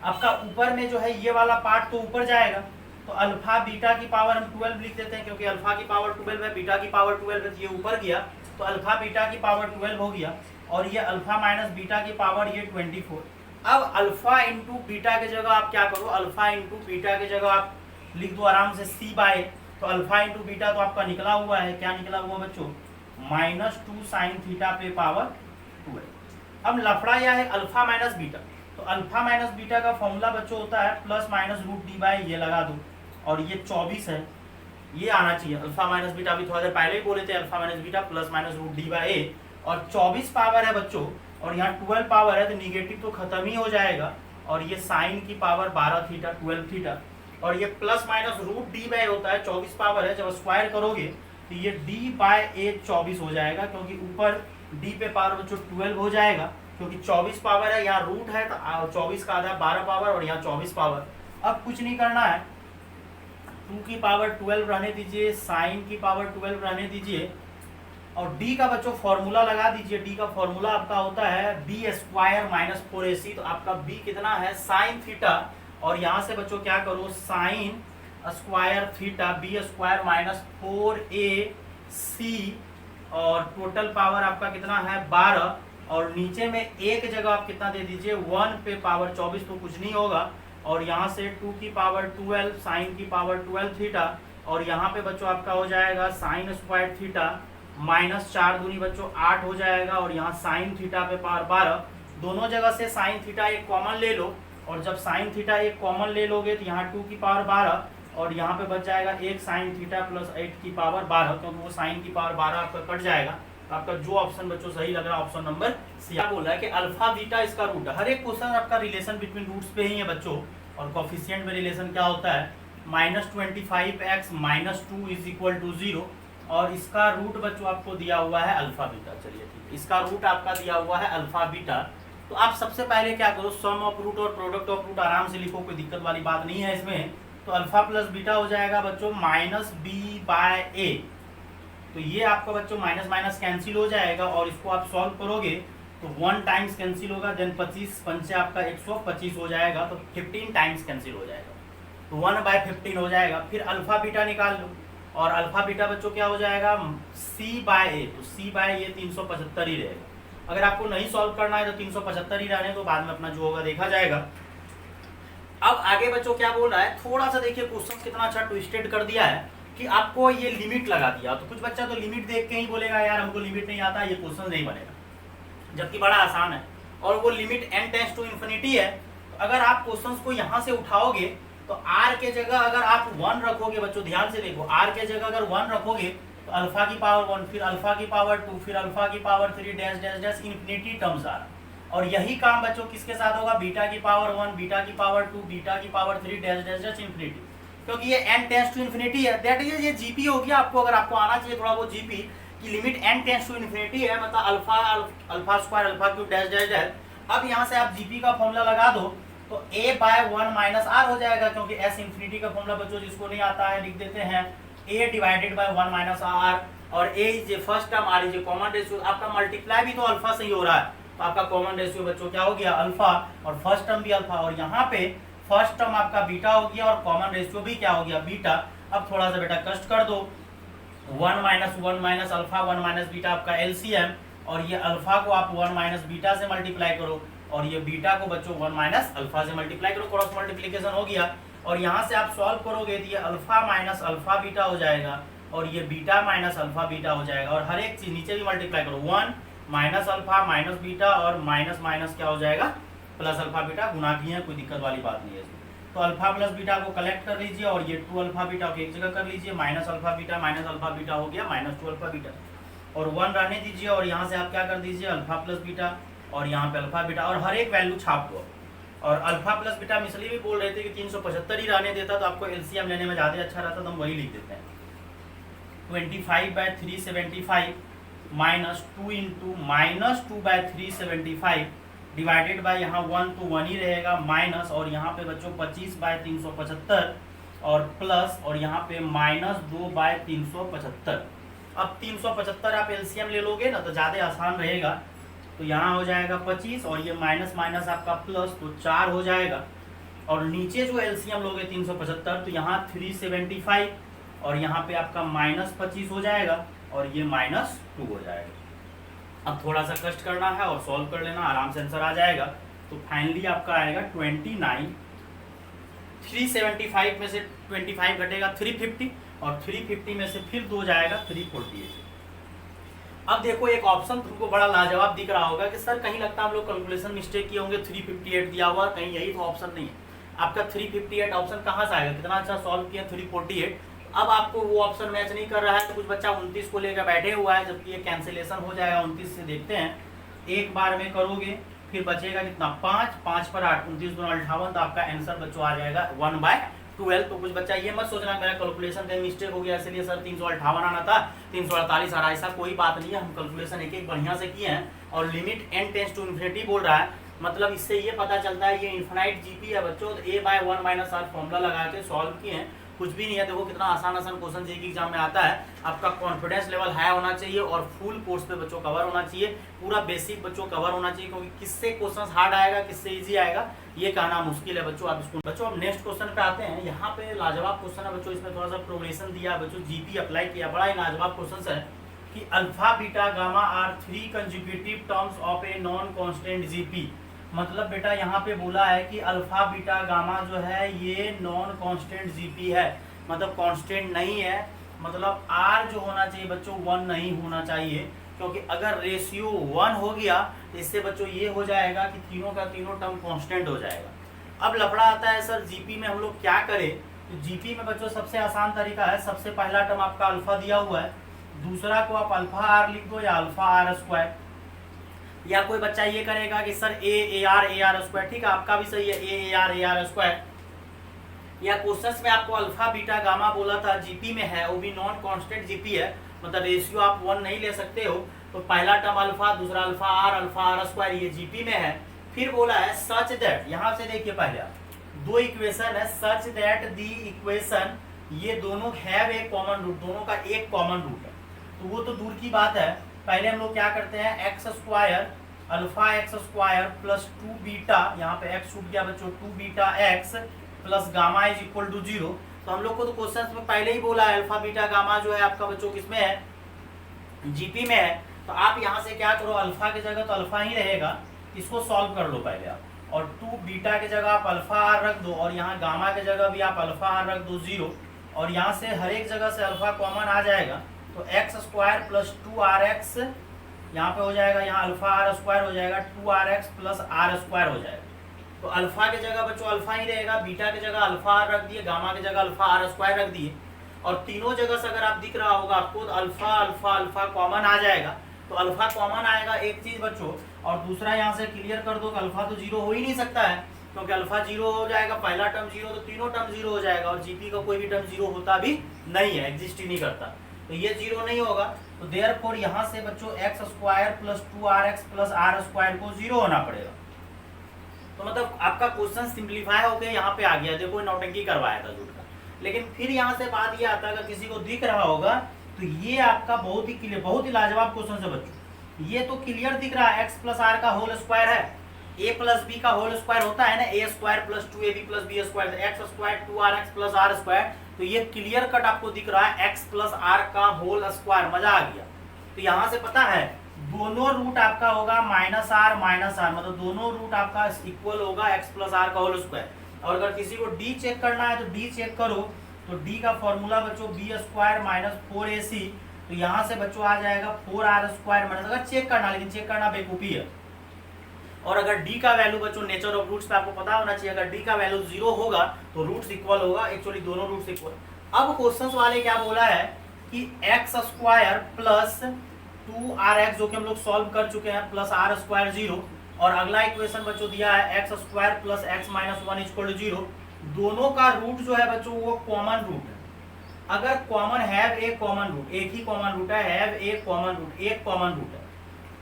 आपका ऊपर में जो है ये वाला पार्ट तो ऊपर जाएगा, तो अल्फा बीटा की पावर हम 12 लिख देते हैं, क्योंकि अल्फा की पावर 12 है, बीटा की पावर 12 है, तो ये ऊपर गया तो अल्फा बीटा की पावर 12 हो गया, और ये अल्फा माइनस बीटा की पावर ये 24। अब अल्फा इंटू बीटा की जगह आप क्या करो, अल्फा इंटू बीटा की जगह आप लिख दो आराम से c बाय, तो अल्फा इंटू बीटा तो आपका निकला हुआ है, क्या निकला हुआ बच्चों, -2 साइन थीटा पे पावर 12। अब लफड़ा यह है अल्फा माइनस बीटा, तो अल्फा माइनस बीटा का फॉर्मूला बच्चों होता है plus minus root D by, ये लगा दो, और ये 24 है, ये आना चाहिए अल्फा माइनस बीटा, अभी थोड़ा देर पहले ही बोले थे alpha minus beta plus minus root D by a, और 24 पावर है बच्चों, और यहाँ 12 पावर है, तो निगेटिव तो खत्म ही हो जाएगा, और ये साइन की पावर 12 थीटा 12 थीटा, और ये plus minus root D by होता है, 24 पावर है, जब स्क्वायर करोगे तो ये डी बाई ए 24 हो जाएगा, क्योंकि ऊपर डी पे पावर बच्चों 12 हो जाएगा, क्योंकि 24 पावर है, यहाँ रूट है तो 24 का आधा 12 पावर, और यहाँ 24 पावर। अब कुछ नहीं करना है, 2 की पावर 12 रहने दीजिए, साइन की पावर 12 रहने दीजिए, और d का बच्चों फॉर्मूला लगा दीजिए, d का फॉर्मूला आपका होता है बी स्क्वायर माइनस 4ac, तो आपका b कितना है साइन थीटा, और यहाँ से बच्चों क्या करो sine square theta B square minus 4ac, और टोटल पावर आपका कितना है 12, और नीचे में एक जगह आप कितना दे दीजिए 1 पे पावर 24, तो कुछ नहीं होगा, और यहाँ से 2 की पावर 12 साइन की पावर 12 थीटा, और यहाँ पे बच्चों आपका हो जाएगा साइन स्क्वायर थीटा माइनस 4 दूनी बच्चों 8 हो जाएगा, और यहाँ साइन थीटा पे पावर 12, दोनों जगह से साइन थीटा एक कॉमन ले लो, और जब साइन थीटा एक कॉमन ले लोगे तो यहाँ 2 की पावर 12, और यहाँ पे बच जाएगा एक साइन थीटा प्लस 8 की पावर 12, क्योंकि वो साइन की पावर 12 आपका कट जाएगा, तो आपका जो ऑप्शन बच्चों सही लग रहा है ऑप्शन नंबर सी। बोल रहा है कि अल्फा बीटा इसका रूट है, हर एक क्वेश्चन आपका रिलेशन बिटवीन रूट्स पे ही है बच्चों, और कोफिशिएंट में रिलेशन क्या होता है -25x - 2 इज इक्वल टू 0, और इसका रूट बच्चों आपको दिया हुआ है अल्फा बीटा। चलिए ठीक है, इसका रूट आपका दिया हुआ है अल्फा बीटा, तो आप सबसे पहले क्या करो सम ऑफ रूट और प्रोडक्ट ऑफ रूट आराम से लिखो, कोई दिक्कत वाली बात नहीं है इसमें, तो अल्फा प्लस बीटा हो जाएगा बच्चों -b/a, तो ये आपका बच्चों माइनस माइनस कैंसिल हो जाएगा, और इसको आप सॉल्व करोगे तो 1 टाइम्स कैंसिल होगा, देन 25 पंचे आपका 125 हो जाएगा, तो 15 टाइम्स कैंसिल हो जाएगा, तो 1/15 हो जाएगा। फिर अल्फा बीटा निकाल लो, और अल्फा बीटा बच्चों क्या हो जाएगा c/a, तो c/a 375 ही रहेगा। अगर आपको नहीं सॉल्व करना है तो 375 ही रहने, तो बाद में अपना जो होगा देखा जाएगा। अब आगे बच्चों क्या बोल रहा है, थोड़ा सा देखिए क्वेश्चन कितना अच्छा ट्विस्टेड कर दिया है कि आपको ये लिमिट लगा दिया, तो कुछ बच्चा तो लिमिट देख के ही बोलेगा यार हमको लिमिट नहीं आता, ये क्वेश्चन नहीं बनेगा, जबकि बड़ा आसान है, और वो limit n tends to infinity है। तो अगर आप क्वेश्चंस को यहाँ से उठाओगे तो r के जगह अगर आप 1 रखोगे बच्चों, ध्यान से देखो, r के जगह अगर 1 रखोगे तो अल्फा की पावर 1, फिर अल्फा की पावर 2, फिर अल्फा की power 3 dash dash dash infinity terms आ रहा, और यही काम बच्चों किसके साथ होगा, बीटा की पावर 1, बीटा की पावर 2, बीटा की power 3 dash dash dash infinity, क्योंकि ये n टेंड्स टू इन्फिनिटी है, दैट इज ये जीपी हो गया आपको, अगर आपको आना चाहिए थोड़ा वो जीपी की limit n tends to infinity है, मतलब alpha square alpha cube dash dash dash. अब यहाँ से आप जीपी का फॉर्मूला लगा दो तो a/1 - r हो जाएगा, क्योंकि s इन्फिनिटी का फॉर्मूला बच्चों जिसको नहीं आता है लिख देते हैं a/1 - r, और a is a first term, r is a common ratio, आपका मल्टीप्लाई भी तो अल्फा से ही हो रहा है, तो आपका कॉमन रेशियो बच्चों क्या हो गया अल्फा, और फर्स्ट टर्म भी अल्फा, और यहाँ पे फर्स्ट टर्म आपका बीटा हो गया, और कॉमन रेशियो भी क्या हो गया बीटा। अब थोड़ा सा बेटा कष्ट कर दो, 1 - 1 - अल्फा 1 - बीटा आपका एलसीएम, और ये अल्फा को आप 1 - बीटा से मल्टीप्लाई करो, और ये बीटा को बच्चों 1 - अल्फा से मल्टीप्लाई करो, क्रॉस मल्टीप्लिकेशन हो गया, और यहाँ से आप सॉल्व करोगे तो ये अल्फा माइनस अल्फा बीटा हो जाएगा, और ये बीटा माइनस अल्फा बीटा हो जाएगा, और हर एक चीज नीचे भी मल्टीप्लाई करो, 1 माइनस अल्फा माइनस बीटा, और माइनस माइनस क्या हो जाएगा प्लस अल्फा बीटा, गुना किए हैं कोई दिक्कत वाली बात नहीं है इसमें। तो अल्फा प्लस बीटा को कलेक्ट कर लीजिए, और ये 2 अल्फा बीटा को एक जगह कर लीजिए, माइनस अल्फा बीटा हो गया -2 अल्फा बीटा, और 1 रहने दीजिए, और यहाँ से आप क्या कर दीजिए अल्फा प्लस बीटा, और यहाँ पे अल्फा बीटा, और हर एक वैल्यू छाप दो, और अल्फा प्लस बीटा हम इसलिए भी बोल रहे थे कि 375 ही रहने देता तो आपको एलसीएम लेने में ज़्यादा अच्छा रहता, तो हम वही लिख देते हैं 25/375 -2 इंटू -2/375 डिवाइडेड बाय यहाँ 1 तो 1 ही रहेगा, माइनस, और यहाँ पे बच्चों 25/375 और प्लस, और यहाँ पे -2/375। अब 375 आप एलसीएम ले लोगे ना तो ज़्यादा आसान रहेगा, तो यहाँ हो जाएगा 25 और ये माइनस माइनस आपका प्लस, तो 4 हो जाएगा। और नीचे जो एलसीएम लोगे 375, तो यहाँ 375 और यहाँ पे आपका -25 हो जाएगा और ये -2 हो जाएगा। अब थोड़ा सा कष्ट करना है और सॉल्व कर लेना, आराम से आंसर आ जाएगा। तो फाइनली आपका आएगा 29। 375 में से 25 घटेगा 350 और 350 में से फिर 2 जाएगा 348। अब देखो एक ऑप्शन तुमको बड़ा लाजवाब दिख रहा होगा कि सर कहीं लगता है हम लोग कैलकुलेशन मिस्टेक किए होंगे, 358 दिया हुआ, कहीं यही तो ऑप्शन नहीं है। आपका 358 ऑप्शन कहाँ से आएगा, कितना अच्छा सॉल्व किया 348। अब आपको वो ऑप्शन मैच नहीं कर रहा है, तो कुछ बच्चा 29 को लेकर बैठे हुआ है, जबकि ये कैंसिलेशन हो जाएगा 29 से। देखते हैं, एक बार में करोगे फिर बचेगा कितना 5, 5 पर 8, 29 गुना 58, तो आपका आंसर बच्चों आ जाएगा 1/12। तो कुछ बच्चा ये मत सोचना मेरा कैलकुलेशन में मिस्टेक हो गया इसलिए सर 358 आना था 348 आ रहा है, ऐसा कोई बात नहीं है। हम कैलकुलेशन एक एक बढ़िया से किए हैं और limit n tends to infinity बोल रहा है, मतलब इससे ये पता चलता है ये इन्फिनाइट जीपी है बच्चों। तो a/1 - r फॉर्मूला लगा के सॉल्व किए हैं, कुछ भी नहीं है। देखो कितना आसान क्वेश्चन जेईई एग्जाम में आता है। आपका कॉन्फिडेंस लेवल हाई होना चाहिए और फुल कोर्स पे बच्चों कवर होना चाहिए, पूरा बेसिक बच्चों कवर होना चाहिए, क्योंकि किससे क्वेश्चन हार्ड आएगा किससे इजी आएगा ये कहना मुश्किल है बच्चों। आप इसको बच्चों अब नेक्स्ट क्वेश्चन पे आते हैं। यहाँ पे लाजवाब क्वेश्चन है बच्चों, इसमें थोड़ा सा प्रोग्रेशन दिया है बच्चों, जीपी अप्लाई किया, बड़ा ही लाजवाब क्वेश्चन है कि alpha beta gamma are 3 consecutive terms of a non constant GP. मतलब बेटा यहाँ पे बोला है कि अल्फा बीटा गामा जो है ये नॉन कांस्टेंट जीपी है, मतलब कांस्टेंट नहीं है, मतलब आर जो होना चाहिए बच्चों 1 नहीं होना चाहिए, क्योंकि अगर रेशियो 1 हो गया तो इससे बच्चों ये हो जाएगा कि तीनों का तीनों टर्म कांस्टेंट हो जाएगा। अब लफड़ा आता है सर जीपी में हम लोग क्या करें, तो जीपी में बच्चों सबसे आसान तरीका है, सबसे पहला टर्म आपका अल्फा दिया हुआ है, दूसरा को आप अल्फा आर लिख दो या अल्फा आर स्क्वायर, या कोई बच्चा ये करेगा कि सर ए आर स्क्वायर, ठीक है आपका भी सही है ए आर स्क्वायर, या क्वेश्चंस में आपको अल्फा बीटा गामा बोला था जीपी में है, वो भी नॉन कांस्टेंट जीपी है, मतलब रेशियो आप 1 नहीं ले सकते हो, तो पहला टर्म अल्फा, दूसरा अल्फा आर स्क्वायर, ये जीपी में है। फिर बोला है सच दैट, यहाँ से देखिए पहले दो इक्वेशन है, सच दैट दी इक्वेशन, ये दोनों हैव ए कॉमन रूट, दोनों का एक कॉमन रूट है, तो वो तो दूर की बात है। पहले हम लोग क्या करते हैं, X square alpha X square plus 2 beta, यहाँ पे एक्स छूट गया बच्चों, 2 beta X plus gamma is equal to 0। तो हम लोग को तो क्वेश्चन में पहले ही बोला है अल्फा बीटा गामा जो है आपका बच्चों किसमें है, जीपी में है। तो आप यहाँ से क्या करो, अल्फा की जगह तो अल्फा ही रहेगा, इसको सॉल्व कर लो पहले आप, और 2 बीटा की जगह आप अल्फा आर रख दो, और यहाँ गामा की जगह भी आप अल्फा आर रख दो 0, और यहाँ से हर एक जगह से अल्फा कॉमन आ जाएगा, तो एक्स स्क्वायर प्लस 2rx यहाँ पे हो जाएगा, यहाँ अल्फा आर स्क्वायर हो जाएगा, 2rx प्लस आर स्क्वायर हो जाएगा। तो अल्फा की जगह बच्चों अल्फा ही रहेगा, बीटा की जगह अल्फा आर रख दिए, गामा की जगह अल्फा आर स्क्वायर रख दिए, और तीनों जगह से अगर आप दिख रहा होगा आपको तो अल्फा अल्फा अल्फा कॉमन आ जाएगा। तो अल्फा कॉमन आएगा एक चीज बच्चों, और दूसरा यहाँ से क्लियर कर दो कि अल्फा तो 0 हो ही नहीं सकता है, क्योंकि अल्फा 0 हो जाएगा, पहला टर्म 0 तो तीनों टर्म 0 हो जाएगा, और जीपी का कोई भी टर्म 0 होता भी नहीं है, एग्जिस्ट ही नहीं करता, तो ये 0 नहीं होगा। तो देयरफॉर यहाँ से बच्चों X square plus 2rx plus are square को 0 होना पड़ेगा। तो मतलब आपका क्वेश्चन सिंप्लीफाई होकर यहाँ पे आ गया, देखो नौटंकी करवाया था झूठ का। लेकिन फिर यहाँ से बात ये आता है, अगर किसी को दिख रहा होगा तो ये आपका बहुत ही क्लियर, बहुत ही लाजवाब क्वेश्चन है बच्चों। ये तो क्लियर दिख रहा है, एक्स प्लस आर का होल स्क्वायर है, ए प्लस बी का होल स्क्वायर होता है ना, ए स्क्वायर प्लस 2ab प्लस b square, x square 2rx plus are square, तो ये क्लियर कट आपको दिख रहा है एक्स प्लस आर का होल स्क्वायर, मजा आ गया। तो यहाँ से पता है दोनों रूट आपका होगा माइनस आर, मतलब दोनों रूट आपका इक्वल होगा एक्स प्लस आर का होल स्क्वायर। और अगर किसी को डी चेक करना है तो डी चेक करो, तो डी का फॉर्मूला बच्चों बी स्क्वायर माइनस 4ac, तो यहाँ से बच्चों आ जाएगा 4r स्क्वायर माइनस, अगर चेक करना, लेकिन चेक करना बेवकूफ़ी है। और अगर डी का वैल्यू बच्चों नेचर ऑफ रूट्स पे आपको पता होना चाहिए, अगर डी का वैल्यू 0 होगा तो रूट्स इक्वल होगा, एक्चुअली दोनों रूट्स इक्वल। अब क्वेश्चंस वाले क्या बोला है कि एक्स स्क्वायर प्लस 2rx जो कि हम लोग सॉल्व कर चुके हैं प्लस आर स्क्वायर 0, और अगला इक्वेशन बच्चों दिया है X square plus X minus 1 equal to 0। दोनों का रूट जो है बच्चों वो कॉमन रूट है, अगर common have a common root, एक ही कॉमन रूट है, हैव ए कॉमन रूट, एक कॉमन रूट है।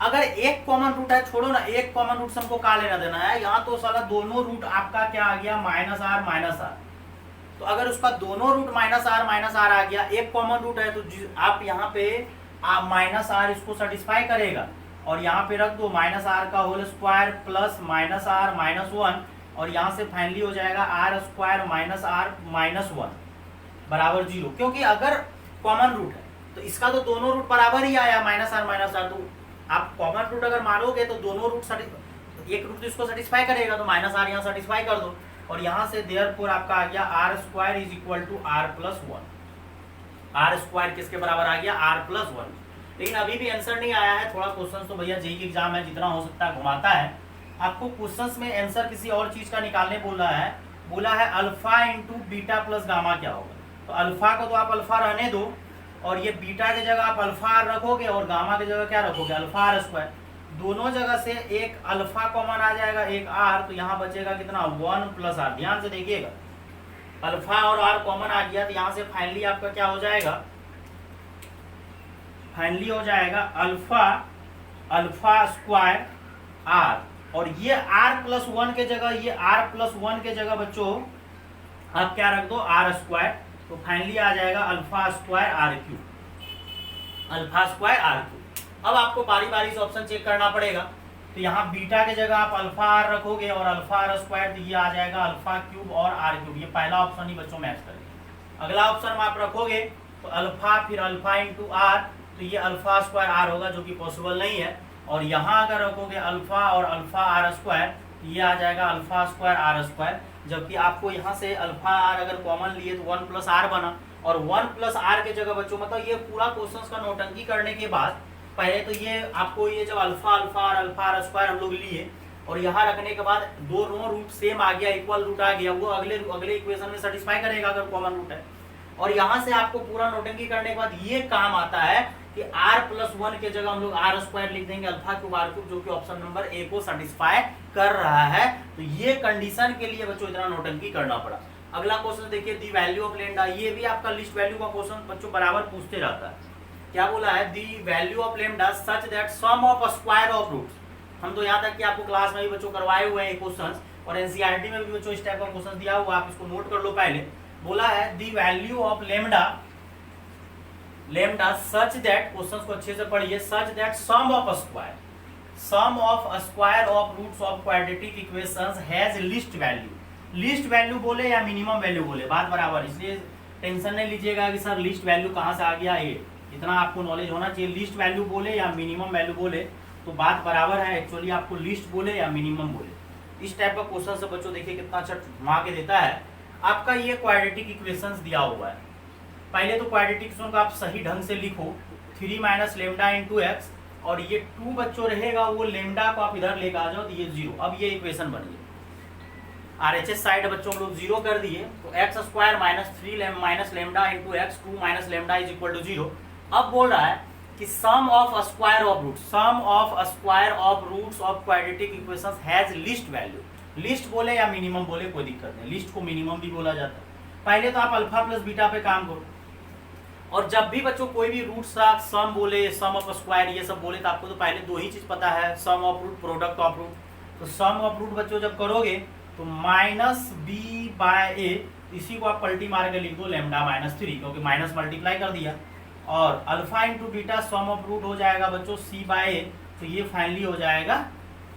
अगर एक कॉमन रूट है, छोड़ो ना, एक कॉमन रूट से हमको क्या लेना देना है, यहाँ तो साला दोनों रूट आपका क्या आ गया माइनस आर, तो अगर उसका दोनों रूट माइनस आर आ गया, एक कॉमन रूट है, तो आप यहाँ पे माइनस आर इसको सेटिस्फाई करेगा, और यहाँ पे रख दो माइनस आर का whole square plus minus r minus 1, और यहाँ से फाइनली हो जाएगा r square minus r minus 1 बराबर 0। क्योंकि अगर कॉमन रूट है तो इसका तो दोनों रूट बराबर ही आया माइनस आर, तो आप कॉमन रूट अगर मानोगे तो दोनों रूट एक रूट तो इसको सेटिस्फाई करेगा, तो माइनस आर यहाँ सेटिस्फाई कर दो, और यहाँ से देयरफॉर आपका आ गया r square is equal to r plus 1। R square किसके बराबर आ गया? R plus 1। लेकिन अभी भी आंसर नहीं आया है, थोड़ा क्वेश्चन तो भैया जेईई एग्जाम है, जितना हो सकता है घुमाता है आपको। क्वेश्चंस में आंसर किसी और चीज का निकालने बोला है alpha into beta plus gamma क्या होगा। तो अल्फा को तो आप अल्फा रहने दो, और ये बीटा की जगह आप अल्फा आर रखोगे, और गामा की जगह क्या रखोगे? Alpha r square. दोनों जगह से एक अल्फा कॉमन आ जाएगा, एक आर, तो यहाँ बचेगा कितना? 1 प्लस आर। ध्यान से देखिएगा, अल्फा और आर कॉमन आ गया, तो यहाँ से फाइनली आपका क्या हो जाएगा? फाइनली हो जाएगा अल्फा स्क्वायर आर, और ये आर प्लस 1 के जगह, ये आर प्लस 1 के जगह बच्चों आप क्या रख दो? R square. तो फाइनली आ जाएगा alpha square r cube, alpha square r cube. अब आपको बारी बारी से ऑप्शन चेक करना पड़ेगा। तो यहाँ बीटा की जगह आप अल्फा आर रखोगे और अल्फा आर स्क्वायर, तो ये आ जाएगा अल्फा क्यूब और आर क्यूब। ये पहला ऑप्शन ही बच्चों मैच करेगा। अगला ऑप्शन में आप रखोगे तो अल्फा फिर अल्फा इंटू आर, तो ये अल्फा स्क्वायर आर होगा, जो कि पॉसिबल नहीं है। और यहाँ अगर रखोगे अल्फा और अल्फा आर स्क्वायर, तो ये आ जाएगा अल्फा स्क्वायर आर स्क्वायर। जबकि आपको यहाँ से अल्फा आर अगर कॉमन लिए तो 1 प्लस आर बना, और 1 प्लस आर के जगह बच्चों, मतलब ये पूरा क्वेश्चन का नौटंकी करने के बाद पहले तो ये आपको ये जब अल्फा आर स्क्वायर हम लोग लिए, और यहाँ रखने के बाद दोनों रूट सेम आ गया, इक्वल रूट आ गया, वो अगले इक्वेशन में सेटिस्फाई करेगा अगर कॉमन रूट है। और यहाँ से आपको पूरा नोटेंगी करने के बाद ये काम आता है कि r प्लस 1 के जगह हम लोग आर स्क्वायर लिख देंगे, अल्फा क्यूब आर क्यूब, जो कि ऑप्शन नंबर ए को सेटिस्फाई कर रहा है। तो ये कंडीशन के लिए बच्चों इतना नोटेंगी करना पड़ा। अगला क्वेश्चन देखिए, दी वैल्यू ऑफ लेमडा। ये भी आपका लिस्ट वैल्यू का क्वेश्चन बच्चों बराबर पूछते रहता है। क्या बोला है? The value of lambda such that sum of square of roots. हम तो यहाँ तक कि आपको क्लास में भी बच्चों करवाए हुए हैं क्वेश्चन, और एनसीईआरटी में भी बच्चों इस टाइप का क्वेश्चन दिया हुआ, आप इसको नोट कर लो पहले। बोला है the value of lambda such that, question को अच्छे से पढ़िए, such that sum of square of roots of quadratic equations has least value. Least value बोले या मिनिमम वैल्यू बोले, बात बराबर। इसलिए टेंशन नहीं लीजिएगा कि सर लिस्ट वैल्यू कहाँ से आ गया, ये इतना आपको नॉलेज होना चाहिए। लिस्ट वैल्यू बोले या मिनिमम वैल्यू बोले तो बात बराबर है। एक्चुअली आपको लिस्ट बोले या मिनिमम बोले, इस टाइप का क्वेश्चन से बच्चों देखिए कितना अच्छा घुमा के देता है। आपका ये क्वाड्रेटिक इक्वेशंस दिया हुआ है। पहले तो क्वाड्रेटिक इक्वेशन को आप सही ढंग से लिखो, 3 माइनस लेमडा इंटू एक्स, और ये 2 बच्चों रहेगा, वो लेमडा को आप इधर लेकर आ जाओ तो ये 0। अब ये इक्वेशन बन गई। आरएचएस साइड बच्चों हम लोग 0 कर दिए, तो x square minus 3 minus lambda into x, 2 minus lambda is equal to 0। अब बोल रहा है कि sum of square of roots of quadratic equations has least value. Least बोले या मिनिमम बोले कोई दिक्कत नहीं, लिस्ट को मिनिमम भी बोला जाता है। पहले तो आप अल्फा प्लस बीटा पे काम करो, और जब भी बच्चों कोई भी रूट का सम बोले, सम ऑफ स्क्वायर ये सब बोले, तो आपको तो पहले 2 ही चीज पता है, sum of root, product of root. तो सम ऑफ रूट बच्चों जब करोगे तो माइनस बी बाय ए, इसी को आप पलटी मार के लिख दो लेमडा माइनस 3, क्योंकि माइनस मल्टीप्लाई कर दिया। और alpha into beta sum of root हो जाएगा बच्चों सी बाय ए, तो ये फाइनली हो जाएगा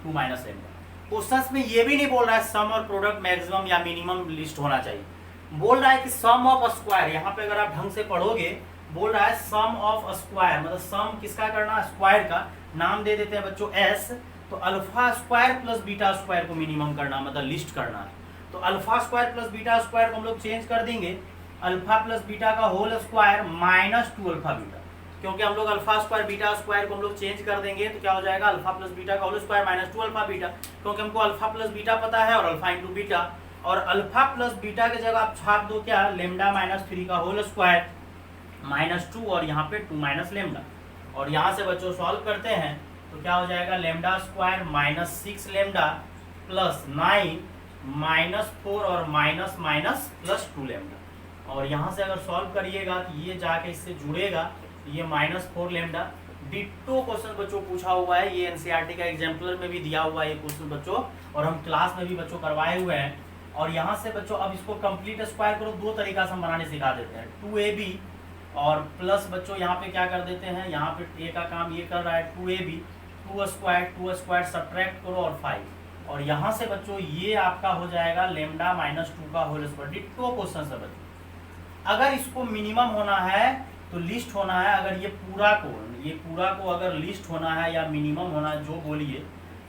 2 माइनस लेमडा। क्वेश्चन में ये भी नहीं बोल रहा है सम और प्रोडक्ट मैक्सिमम या मिनिमम लिस्ट होना चाहिए, बोल रहा है कि सम ऑफ स्क्वायर। यहाँ पे अगर आप ढंग से पढ़ोगे, बोल रहा है सम ऑफ स्क्वायर, मतलब सम किसका करना? स्क्वायर का। नाम दे देते हैं बच्चों एस। तो alpha square plus beta square को मिनिमम करना, मतलब लिस्ट करना है। तो alpha square plus beta square को हम लोग चेंज कर देंगे, अल्फा प्लस बीटा का whole square minus 2 alpha beta, क्योंकि हम लोग अल्फा स्क्वायर बीटा स्क्वायर को हम लोग चेंज कर देंगे, तो क्या हो जाएगा? अल्फा प्लस बीटा का whole square minus 2 alpha beta, क्योंकि हमको अल्फा प्लस बीटा पता है, और अल्फा इंटू बीटा। और अल्फा प्लस बीटा की जगह आप छाप दो क्या? लेमडा माइनस 3 का होल स्क्वायर माइनस 2, और यहाँ पे 2 माइनस लेमडा। और यहाँ से बच्चों सॉल्व करते हैं तो क्या हो जाएगा? Lambda square minus 6 lambda plus 9 minus 4 और माइनस माइनस प्लस 2 लेमडा। और यहाँ से अगर सॉल्व करिएगा तो ये जाके इससे जुड़ेगा, तो ये माइनस 4 लेमडा। डिट्टो क्वेश्चन बच्चों पूछा हुआ है, ये एनसीईआरटी का एग्जाम्पलर में भी दिया हुआ है ये क्वेश्चन बच्चों, और हम क्लास में भी बच्चों करवाए हुए हैं। और यहाँ से बच्चों अब इसको कंप्लीट स्क्वायर करो, 2 तरीका से हम बनाने सिखा देते हैं, 2ab और प्लस बच्चों यहाँ पे क्या कर देते हैं, यहाँ पे ए का काम ये कर रहा है 2ab 2 स्क्वायर सब्ट्रैक्ट करो और 5, और यहाँ से बच्चों ये आपका हो जाएगा लेमडा माइनस 2 का होल स्क्वायर। डिट्टो क्वेश्चन है बच्चों। अगर इसको मिनिमम होना है तो लिस्ट होना है, अगर ये पूरा को अगर लिस्ट होना है या मिनिमम होना है, जो बोलिए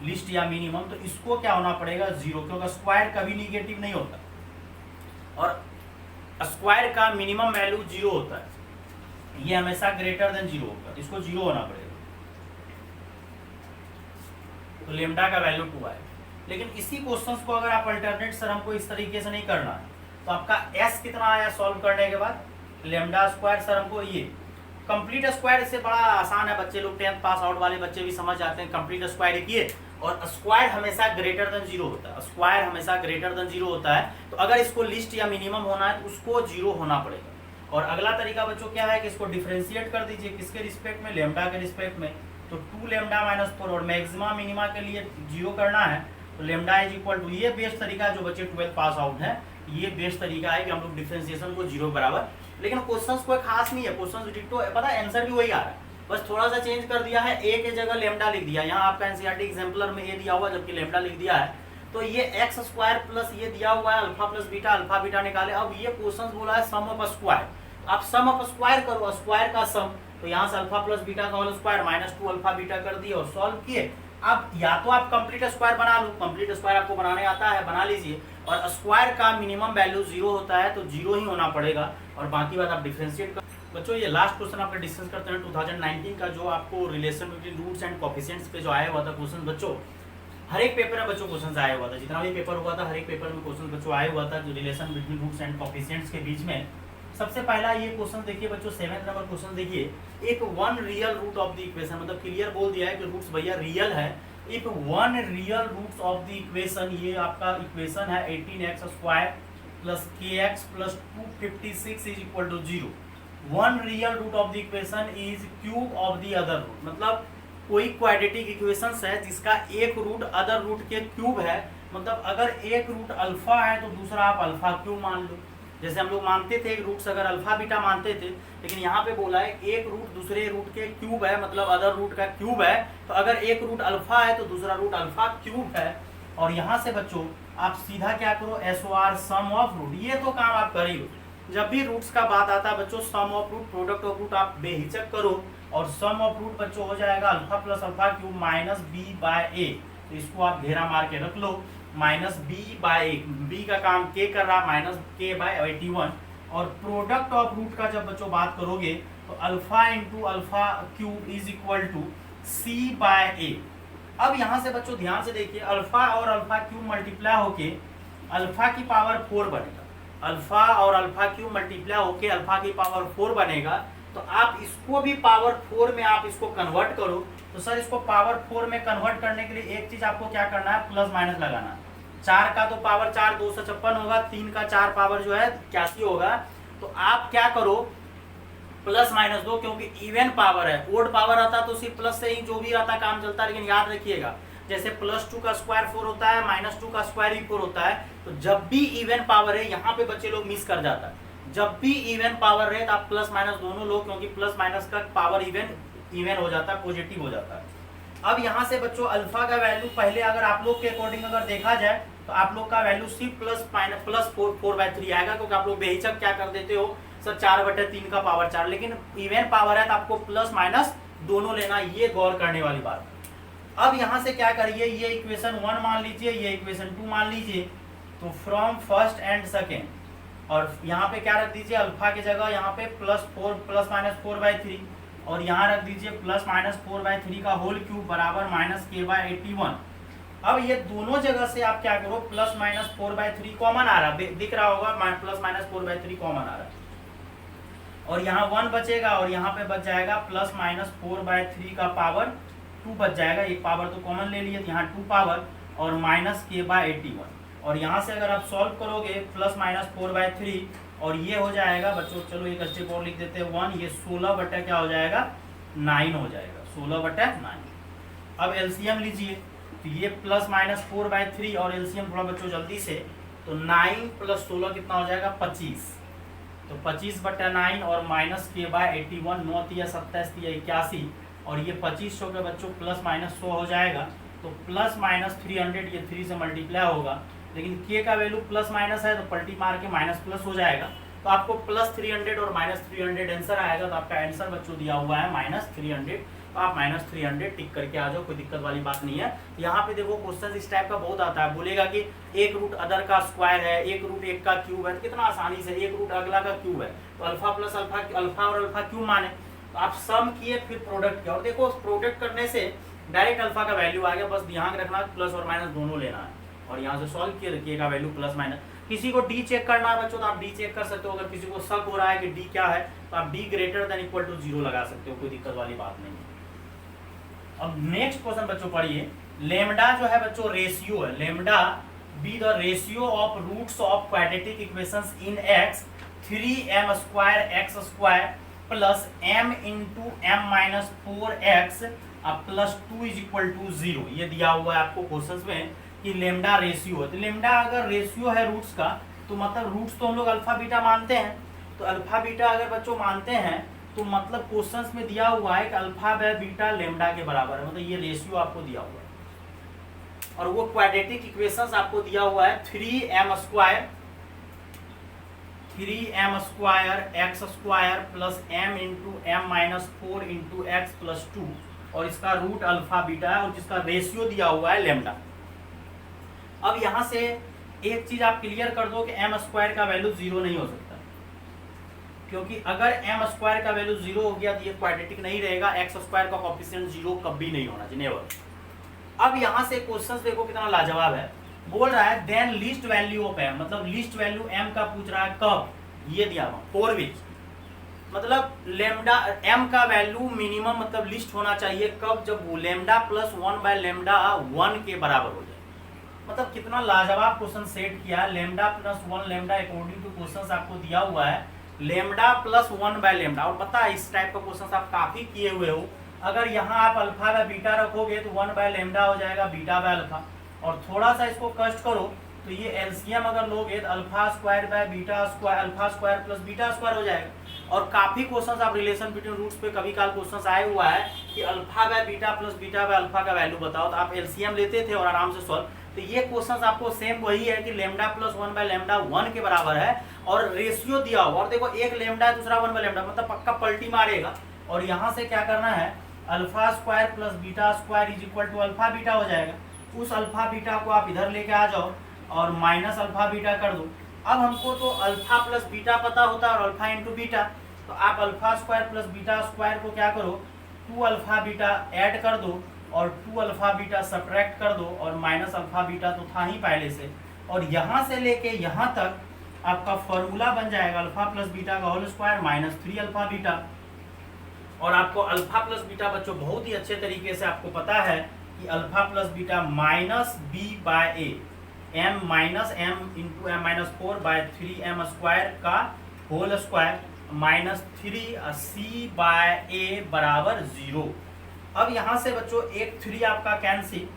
लिस्ट या मिनिमम, तो इसको क्या होना पड़ेगा 0, क्योंकि स्क्वायर कभी निगेटिव नहीं होता और स्क्वायर का मिनिमम वैल्यू 0 होता है, ये हमेशा ग्रेटर देन 0 होगा, इसको 0 होना पड़ेगा। तो लेमडा का वैल्यू 2 आए। लेकिन इसी क्वेश्चंस को अगर आप अल्टरनेट सर हमको इस तरीके से नहीं करना है, तो आपका एस कितना आया सॉल्व करने के बाद, लेमडा स्क्वायर सर हमको ये कंप्लीट स्क्वायर, इससे बड़ा आसान है, बच्चे लोग 10th पास आउट वाले बच्चे भी समझ जाते हैं। कंप्लीट स्क्वायर एक ये, और स्क्वायर हमेशा ग्रेटर देन 0 होता है, स्क्वायर हमेशा ग्रेटर देन 0 होता है। तो अगर इसको लिस्ट या मिनिमम होना है तो उसको 0 होना पड़ेगा। और अगला तरीका बच्चों क्या है कि इसको डिफरेंशिएट कर दीजिए, किसके रिस्पेक्ट में, लेमडा के रिस्पेक्ट में। तो 2 लेमडा माइनस 4, और मैक्सिमा मिनिमा के लिए 0 करना है, तो लेमडा इज इक्वल टू, ये बेस्ट तरीका है जो बच्चे 12th पास आउट है, ये बेस्ट तरीका है कि हम लोग डिफरेंशिएशन को 0 बराबर। लेकिन क्वेश्चंस कोई खास नहीं है, क्वेश्चंस डिट्टो पता है, आंसर भी वही आ रहा है, बस थोड़ा सा चेंज कर दिया है, ए के जगह लेमडा लिख दिया। यहाँ आपका एनसीईआरटी एग्जाम्पलर में ए दिया हुआ जबकि लेमडा लिख दिया है। तो ये एक्स स्क्वायर प्लस ये दिया हुआ है alpha plus beta, alpha beta निकाले। अब ये क्वेश्चन बोला है सम ऑफ स्क्वायर, आप सम ऑफ स्क्वायर करो, स्क्वायर का सम, तो यहाँ से अल्फा प्लस बीटा का whole square minus 2 alpha beta कर दिए और सॉल्व किए। अब या तो आप कंप्लीट स्क्वायर बना लो, कंप्लीट स्क्वायर आपको बनाने आता है, बना लीजिए, और स्क्वायर का मिनिमम वैल्यू 0 होता है तो 0 ही होना पड़ेगा, और बाकी बात आप डिफरेंशिएट कर। बच्चों ये लास्ट क्वेश्चन आपने डिस्कस करते हैं 2019 का, जो आपको relation between roots and coefficients पे जो आया हुआ था क्वेश्चन। बच्चों हर एक पेपर में बच्चों क्वेश्चन आया हुआ था, जितना भी पेपर हुआ था हर एक पेपर में क्वेश्चन बच्चों आया हुआ था जो relation between roots and coefficients के बीच में। सबसे पहला ये क्वेश्चन देखिए बच्चों, 7th नंबर क्वेश्चन देखिए, एक 1 real root of the equation, मतलब क्लियर बोल दिया है कि रूट्स भैया रियल है। If 1 real roots of the equation, ये आपका इक्वेशन है 18x square plus kx plus 256 is equal to 0। 1 real root of the equation is cube of the other root, मतलब कोई क्वाड्रेटिक इक्वेशन है जिसका एक रूट अदर रूट के cube है। मतलब अगर एक रूट अल्फा है तो दूसरा आप अल्फा क्यूब मान लो, जैसे हम लोग मानते थे रूट्स अगर अल्फा बीटा मानते थे, लेकिन यहाँ पे बोला है एक रूट दूसरे रूट के क्यूब है, मतलब अदर रूट का क्यूब है। तो अगर एक रूट अल्फा है तो दूसरा रूट अल्फा क्यूब है। और यहाँ से बच्चों आप सीधा क्या करो, SOR सम ऑफ रूट, ये तो काम आप कर ही लो। जब भी रूट्स का बात आता है बच्चों, sum of root product of root आप बेहिचक करो, और सम ऑफ रूट बच्चों हो जाएगा alpha plus alpha cube minus B by a. तो इसको आप घेरा मार के रख लो, minus B by a, b का काम के कर रहा, माइनस के बाय 81। और प्रोडक्ट ऑफ रूट का जब बच्चों बात करोगे तो alpha into alpha cube is equal to C by A. अब यहाँ से बच्चों ध्यान से देखिए, अल्फा और अल्फा क्यूब मल्टीप्लाई होके अल्फा की पावर 4 बनेगा, अल्फा और अल्फा क्यूब मल्टीप्लाई होके अल्फा की पावर 4 बनेगा। तो आप इसको भी पावर 4 में आप इसको कन्वर्ट करो। तो सर इसको पावर 4 में कन्वर्ट करने के लिए एक चीज आपको क्या करना है, प्लस माइनस लगाना। 4 का तो पावर 4 256 होगा, 3 का 4 पावर जो है 81 होगा। तो आप क्या करो, प्लस माइनस दो, क्योंकि इवन पावर है। ओड पावर आता तो सिर्फ प्लस से ही जो भी आता काम चलता है, लेकिन याद रखिएगा जैसे +2 का स्क्वायर 4 होता है, -2 का स्क्वायर भी 4 होता है। तो जब भी इवन पावर है, यहाँ पे बच्चे लोग मिस कर जाता है, जब भी इवन पावर है तो आप प्लस माइनस दोनों लो, क्योंकि प्लस माइनस का पावर इवन हो जाता है, पॉजिटिव हो जाता है। अब यहाँ से बच्चों अल्फा का वैल्यू पहले अगर आप लोग के अकॉर्डिंग अगर देखा जाए तो आप लोग का वैल्यू सिर्फ +4/3 आएगा, क्योंकि आप लोग बेहिचक क्या कर देते हो सर 4/3 का पावर 4, लेकिन इवन पावर है तो आपको प्लस माइनस दोनों लेना, ये गौर करने वाली बात। अब यहाँ से क्या करिए, ये इक्वेशन 1 मान लीजिए, ये इक्वेशन 2 मान लीजिए। तो फ्रॉम फर्स्ट एंड सेकेंड, और यहाँ पे क्या रख दीजिए, अल्फा की जगह यहाँ पे +4/3, और यहाँ रख दीजिए +-4/3 का होल क्यूब बराबर -k/81। अब ये दोनों जगह से आप क्या करो, +-4/3 कॉमन आ रहा है, दिख रहा होगा, +-4/3 कॉमन आ रहा है, और यहाँ 1 बचेगा, और यहाँ पे बच जाएगा +-4/3 का पावर 2 बच जाएगा। एक पावर तो कॉमन ले लिए, यहाँ 2 पावर और -k/81। और यहाँ से अगर आप सॉल्व करोगे +-4/3, और ये हो जाएगा बच्चों, चलो एक स्टेप और लिख देते हैं 1, ये 16 क्या हो जाएगा, 9 हो जाएगा, 16/9। अब एलसीएम लीजिए, तो ये +-4/3 और एलसीएम थोड़ा बच्चों जल्दी से, तो 9 + 16 कितना हो जाएगा, 25। तो 25/9 और -k/81, 9 × 7 = 81, और ये 2500 के बच्चों प्लस माइनस 100 हो जाएगा, तो प्लस माइनस 300 ये 3 से मल्टीप्लाई होगा, लेकिन के का वैल्यू प्लस माइनस है तो पलटी मार के माइनस प्लस हो जाएगा, तो आपको प्लस 300 और माइनस 300 आंसर आएगा। तो आपका आंसर बच्चों दिया हुआ है माइनस 300, तो आप माइनस 300 टिक करके आ जाओ, कोई दिक्कत वाली बात नहीं है। यहाँ पे देखो क्वेश्चन इस टाइप का बहुत आता है, बोलेगा कि एक रूट अदर का स्क्वायर है, एक रूट एक का क्यूब है, कितना आसानी से एक रूट अगला का क्यूब है, तो अल्फा प्लस अल्फा, अल्फा और अल्फा क्यूब माने, तो आप सम किए फिर प्रोडक्ट किया, और देखो प्रोडक्ट करने से डायरेक्ट अल्फा का वैल्यू आ गया, बस ध्यान रखना प्लस और माइनस दोनों लेना है, और यहाँ से सॉल्व किए रखिए का वैल्यू प्लस माइनस। किसी को डी चेक करना है बच्चों तो आप डी चेक कर सकते हो, अगर किसी को शक हो रहा है कि डी क्या है तो आप D greater than equal to 0 लगा सकते हो, कोई दिक्कत वाली बात नहीं है। अब नेक्स्ट क्वेश्चन बच्चों पढ़िए, लेमडा जो है बच्चों रेशियो है, lambda be the ratio of roots of quadratic equations in x 3m square x square plus m into m minus 4x plus 2 is equal to 0। ये दिया हुआ है आपको क्वेश्चन में कि लेमडा रेशियो है, तो लेमडा अगर रेशियो है रूट्स का तो मतलब रूट्स तो हम लोग अल्फा बीटा मानते हैं, तो अल्फा बीटा अगर बच्चों मानते हैं तो मतलब क्वेश्चंस में दिया हुआ है कि अल्फा बाय बीटा लेमडा के बराबर है, मतलब ये रेशियो आपको दिया हुआ है, और वो क्वाड्रेटिक इक्वेशंस आपको दिया हुआ है 3m square x square plus m into m minus 4 into x plus 2, और इसका रूट अल्फा बीटा है और जिसका रेशियो दिया हुआ है लेमडा। अब यहाँ से एक चीज आप क्लियर कर दो कि m स्क्वायर का वैल्यू 0 नहीं हो सकता, क्योंकि अगर m स्क्वायर का वैल्यू 0 हो गया तो ये क्वाड्रेटिक नहीं रहेगा, एक्स स्क्वायर का कोएफिशिएंट 0 कभी नहीं होना चाहिए, नेवर। अब यहाँ से क्वेश्चन देखो कितना लाजवाब है, बोल रहा है then least value of m, मतलब लीस्ट वैल्यू m का पूछ रहा है कब, ये दिया हुआ फॉर विच, मतलब लेमडा m का वैल्यू मिनिमम मतलब लिस्ट होना चाहिए कब, जब लेमडा प्लस 1 बाय लेमडा 1 के बराबर हो जाए। मतलब कितना लाजवाब क्वेश्चन सेट किया, lambda plus 1 lambda according to question आपको दिया हुआ है लेमडा प्लस 1 बाय लेमडा, और पता है इस टाइप का क्वेश्चन आप काफी किए हुए हो, अगर यहाँ आप अल्फा बाय बीटा रखोगे तो 1 बाय लेमडा हो जाएगा बीटा बाय अल्फा, और थोड़ा सा इसको कष्ट करो तो ये एलसीएम अगर लोगे तो alpha square by beta square, alpha square plus beta square हो जाएगा। और काफी क्वेश्चंस आप रिलेशन बिटवीन रूट्स पे कभी काल क्वेश्चंस आए हुआ है कि alpha by beta plus beta by alpha का वैल्यू बताओ, तो आप एलसीएम लेते थे और आराम से सॉल्व, तो ये क्वेश्चंस आपको सेम वही है कि लेमडा प्लस 1 बाय लेमडा 1 के बराबर है और रेशियो दिया हुआ, और देखो एक लेमडा है दूसरा 1 बाय लेमडा, मतलब पक्का पलटी मारेगा, और यहाँ से क्या करना है alpha square plus beta square is equal to alpha beta हो जाएगा, उस अल्फा बीटा को आप इधर लेके आ जाओ और माइनस अल्फा बीटा कर दो। अब हमको तो अल्फा प्लस बीटा पता होता है और अल्फा इंटू बीटा, तो आप alpha square plus beta square को क्या करो 2 अल्फा बीटा ऐड कर दो और 2 अल्फा बीटा सब्ट्रैक्ट कर दो, और माइनस अल्फा बीटा तो था ही पहले से, और यहाँ से लेके यहाँ तक आपका फॉर्मूला बन जाएगा अल्फा प्लस बीटा का whole square minus 3 alpha beta. और आपको अल्फा प्लस बीटा बच्चों बहुत ही अच्छे तरीके से आपको पता है कि alpha plus beta minus B by a m minus m into m minus 4 by 3m square का whole square minus 3 c by a बराबर 0। अब यहाँ से बच्चों एक 3 आपका कैंसिल,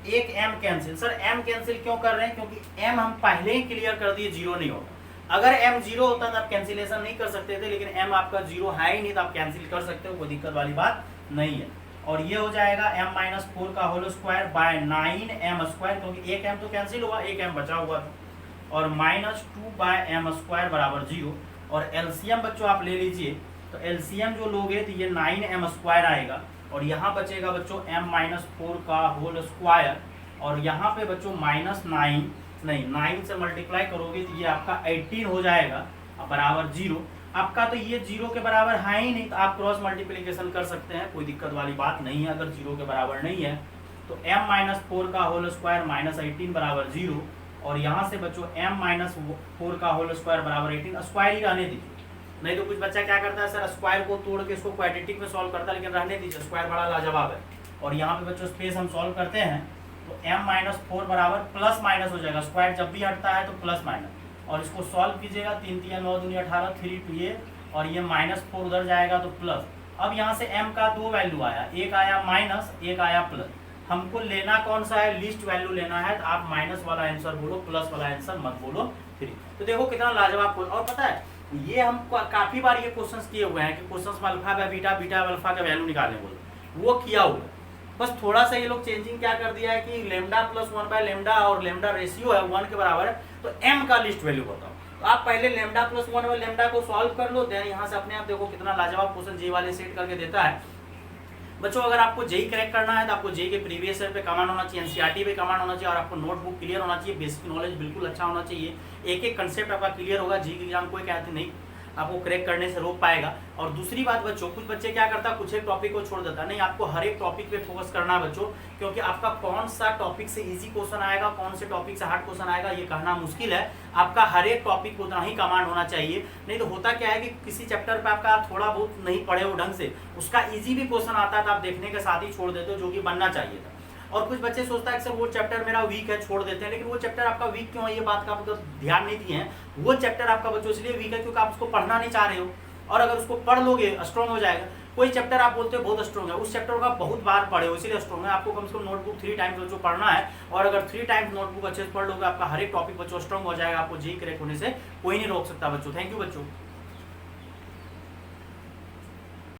एक m cancel. Sir m cancel क्यों कर रहे हैं, क्योंकि m हम पहले ही क्लियर कर दिए 0 नहीं होगा, अगर m 0 होता तो आप कैंसिलेशन नहीं कर सकते थे, लेकिन m आपका 0 है ही नहीं तो आप कैंसिल कर सकते हो, कोई दिक्कत वाली बात नहीं है। और ये हो जाएगा m माइनस 4 का whole square by 9m square, क्योंकि एक m तो कैंसिल हुआ, एक m बचा हुआ था, और माइनस 2 बाय m स्क्वायर बराबर 0। और एलसीएम बच्चों आप ले लीजिए, तो एलसीएम जो लोगे तो ये 9m स्क्वायर आएगा, और यहाँ बचेगा बच्चों m माइनस 4 का होल स्क्वायर, और यहाँ पे बच्चों माइनस 9 से मल्टीप्लाई करोगे तो ये आपका 18 हो जाएगा बराबर 0। आपका तो ये 0 के बराबर है ही नहीं, तो आप क्रॉस मल्टीप्लिकेशन कर सकते हैं, कोई दिक्कत वाली बात नहीं है। अगर 0 के बराबर नहीं है तो m माइनस 4 का होल स्क्वायर माइनस 18 बराबर 0, और यहाँ से बच्चों m माइनस 4 का होल स्क्वायर बराबर 18, स्क्वायर ही रहने दीजिए, नहीं तो कुछ बच्चा क्या करता है सर स्क्वायर को तोड़ के इसको क्वाड्रेटिक में सॉल्व करता है, लेकिन रहने दीजिए, स्क्वायर बड़ा लाजवाब है। और यहाँ पे बच्चों स्पेस हम सॉल्व करते हैं तो m माइनस 4 बराबर प्लस माइनस हो जाएगा, स्क्वायर जब भी हटता है तो प्लस माइनस, और इसको सॉल्व कीजिएगा 3 3 9 2 18 3 2 ये, और ये माइनस 4 उधर जाएगा तो प्लस। अब यहाँ से m का 2 वैल्यू आया, एक आया माइनस एक आया प्लस, हमको लेना कौन सा है, लिस्ट वैल्यू लेना है, तो आप माइनस वाला आंसर बोलो, प्लस वाला आंसर मत बोलो 3। तो देखो कितना लाजवाब। और पता है ये हम काफी बार ये क्वेश्चंस किए हुए हैं कि क्वेश्चंस में alpha by beta beta by alpha का वैल्यू निकालने बोलो, वो किया हुआ। बस थोड़ा सा ये लोग चेंजिंग क्या कर दिया है कि लेमडा प्लस 1/λ और लेमडा रेशियो है 1 के बराबर है, तो m का लिस्ट वैल्यू बताओ। तो आप पहले लेमडा प्लस 1/λ को सॉल्व कर लो, देन यहाँ से अपने आप देखो कितना लाजवाब क्वेश्चन जे वाले सेट करके देता है। बच्चों अगर आपको जेई क्रैक करना है तो आपको जेई के प्रीवियस ईयर पे कमांड होना चाहिए, एनसीईआरटी पे कमांड होना चाहिए, और आपको नोटबुक क्लियर होना चाहिए, बेसिक नॉलेज बिल्कुल अच्छा होना चाहिए, एक एक कंसेप्ट आपका क्लियर होगा। जेई एग्जाम कोई कहते नहीं आपको क्रैक करने से रोक पाएगा। और दूसरी बात बच्चों, कुछ बच्चे क्या करता है, कुछ एक टॉपिक को छोड़ देता, नहीं आपको हर एक टॉपिक पे फोकस करना है बच्चों, क्योंकि आपका कौन सा टॉपिक से इजी क्वेश्चन आएगा, कौन से टॉपिक से हार्ड क्वेश्चन आएगा ये कहना मुश्किल है। आपका हर एक टॉपिक उतना ही कमांड होना चाहिए, नहीं तो होता क्या है कि किसी चैप्टर पे आपका थोड़ा बहुत नहीं पढ़े हो ढंग से, उसका ईजी भी क्वेश्चन आता है तो आप देखने के साथ ही छोड़ देते हो, जो कि बनना चाहिए था। और कुछ बच्चे सोचता है कि सर वो चैप्टर मेरा वीक है, छोड़ देते हैं, लेकिन वो चैप्टर आपका वीक क्यों है ये बात का आप ध्यान नहीं दिए हैं। वो चैप्टर आपका बच्चों इसलिए वीक है क्योंकि आप उसको पढ़ना नहीं चाह रहे हो, और अगर उसको पढ़ लोगे स्ट्रॉन्ग हो जाएगा। कोई चैप्टर आप बोलते हो बहुत स्ट्रॉन्ग है, उस चैप्टर को आप बहुत बार पढ़े हो इसलिए स्ट्रॉन्ग है। आपको कम से कम नोटबुक 3 टाइम्स बच्चों पढ़ना है, और अगर 3 टाइम्स नोटबुक अच्छे से पढ़ लोगे आपका हर एक टॉपिक बच्चों स्ट्रॉन्ग हो जाएगा। आपको जेई क्रैक होने से कोई नहीं रोक सकता बच्चों। थैंक यू बच्चों।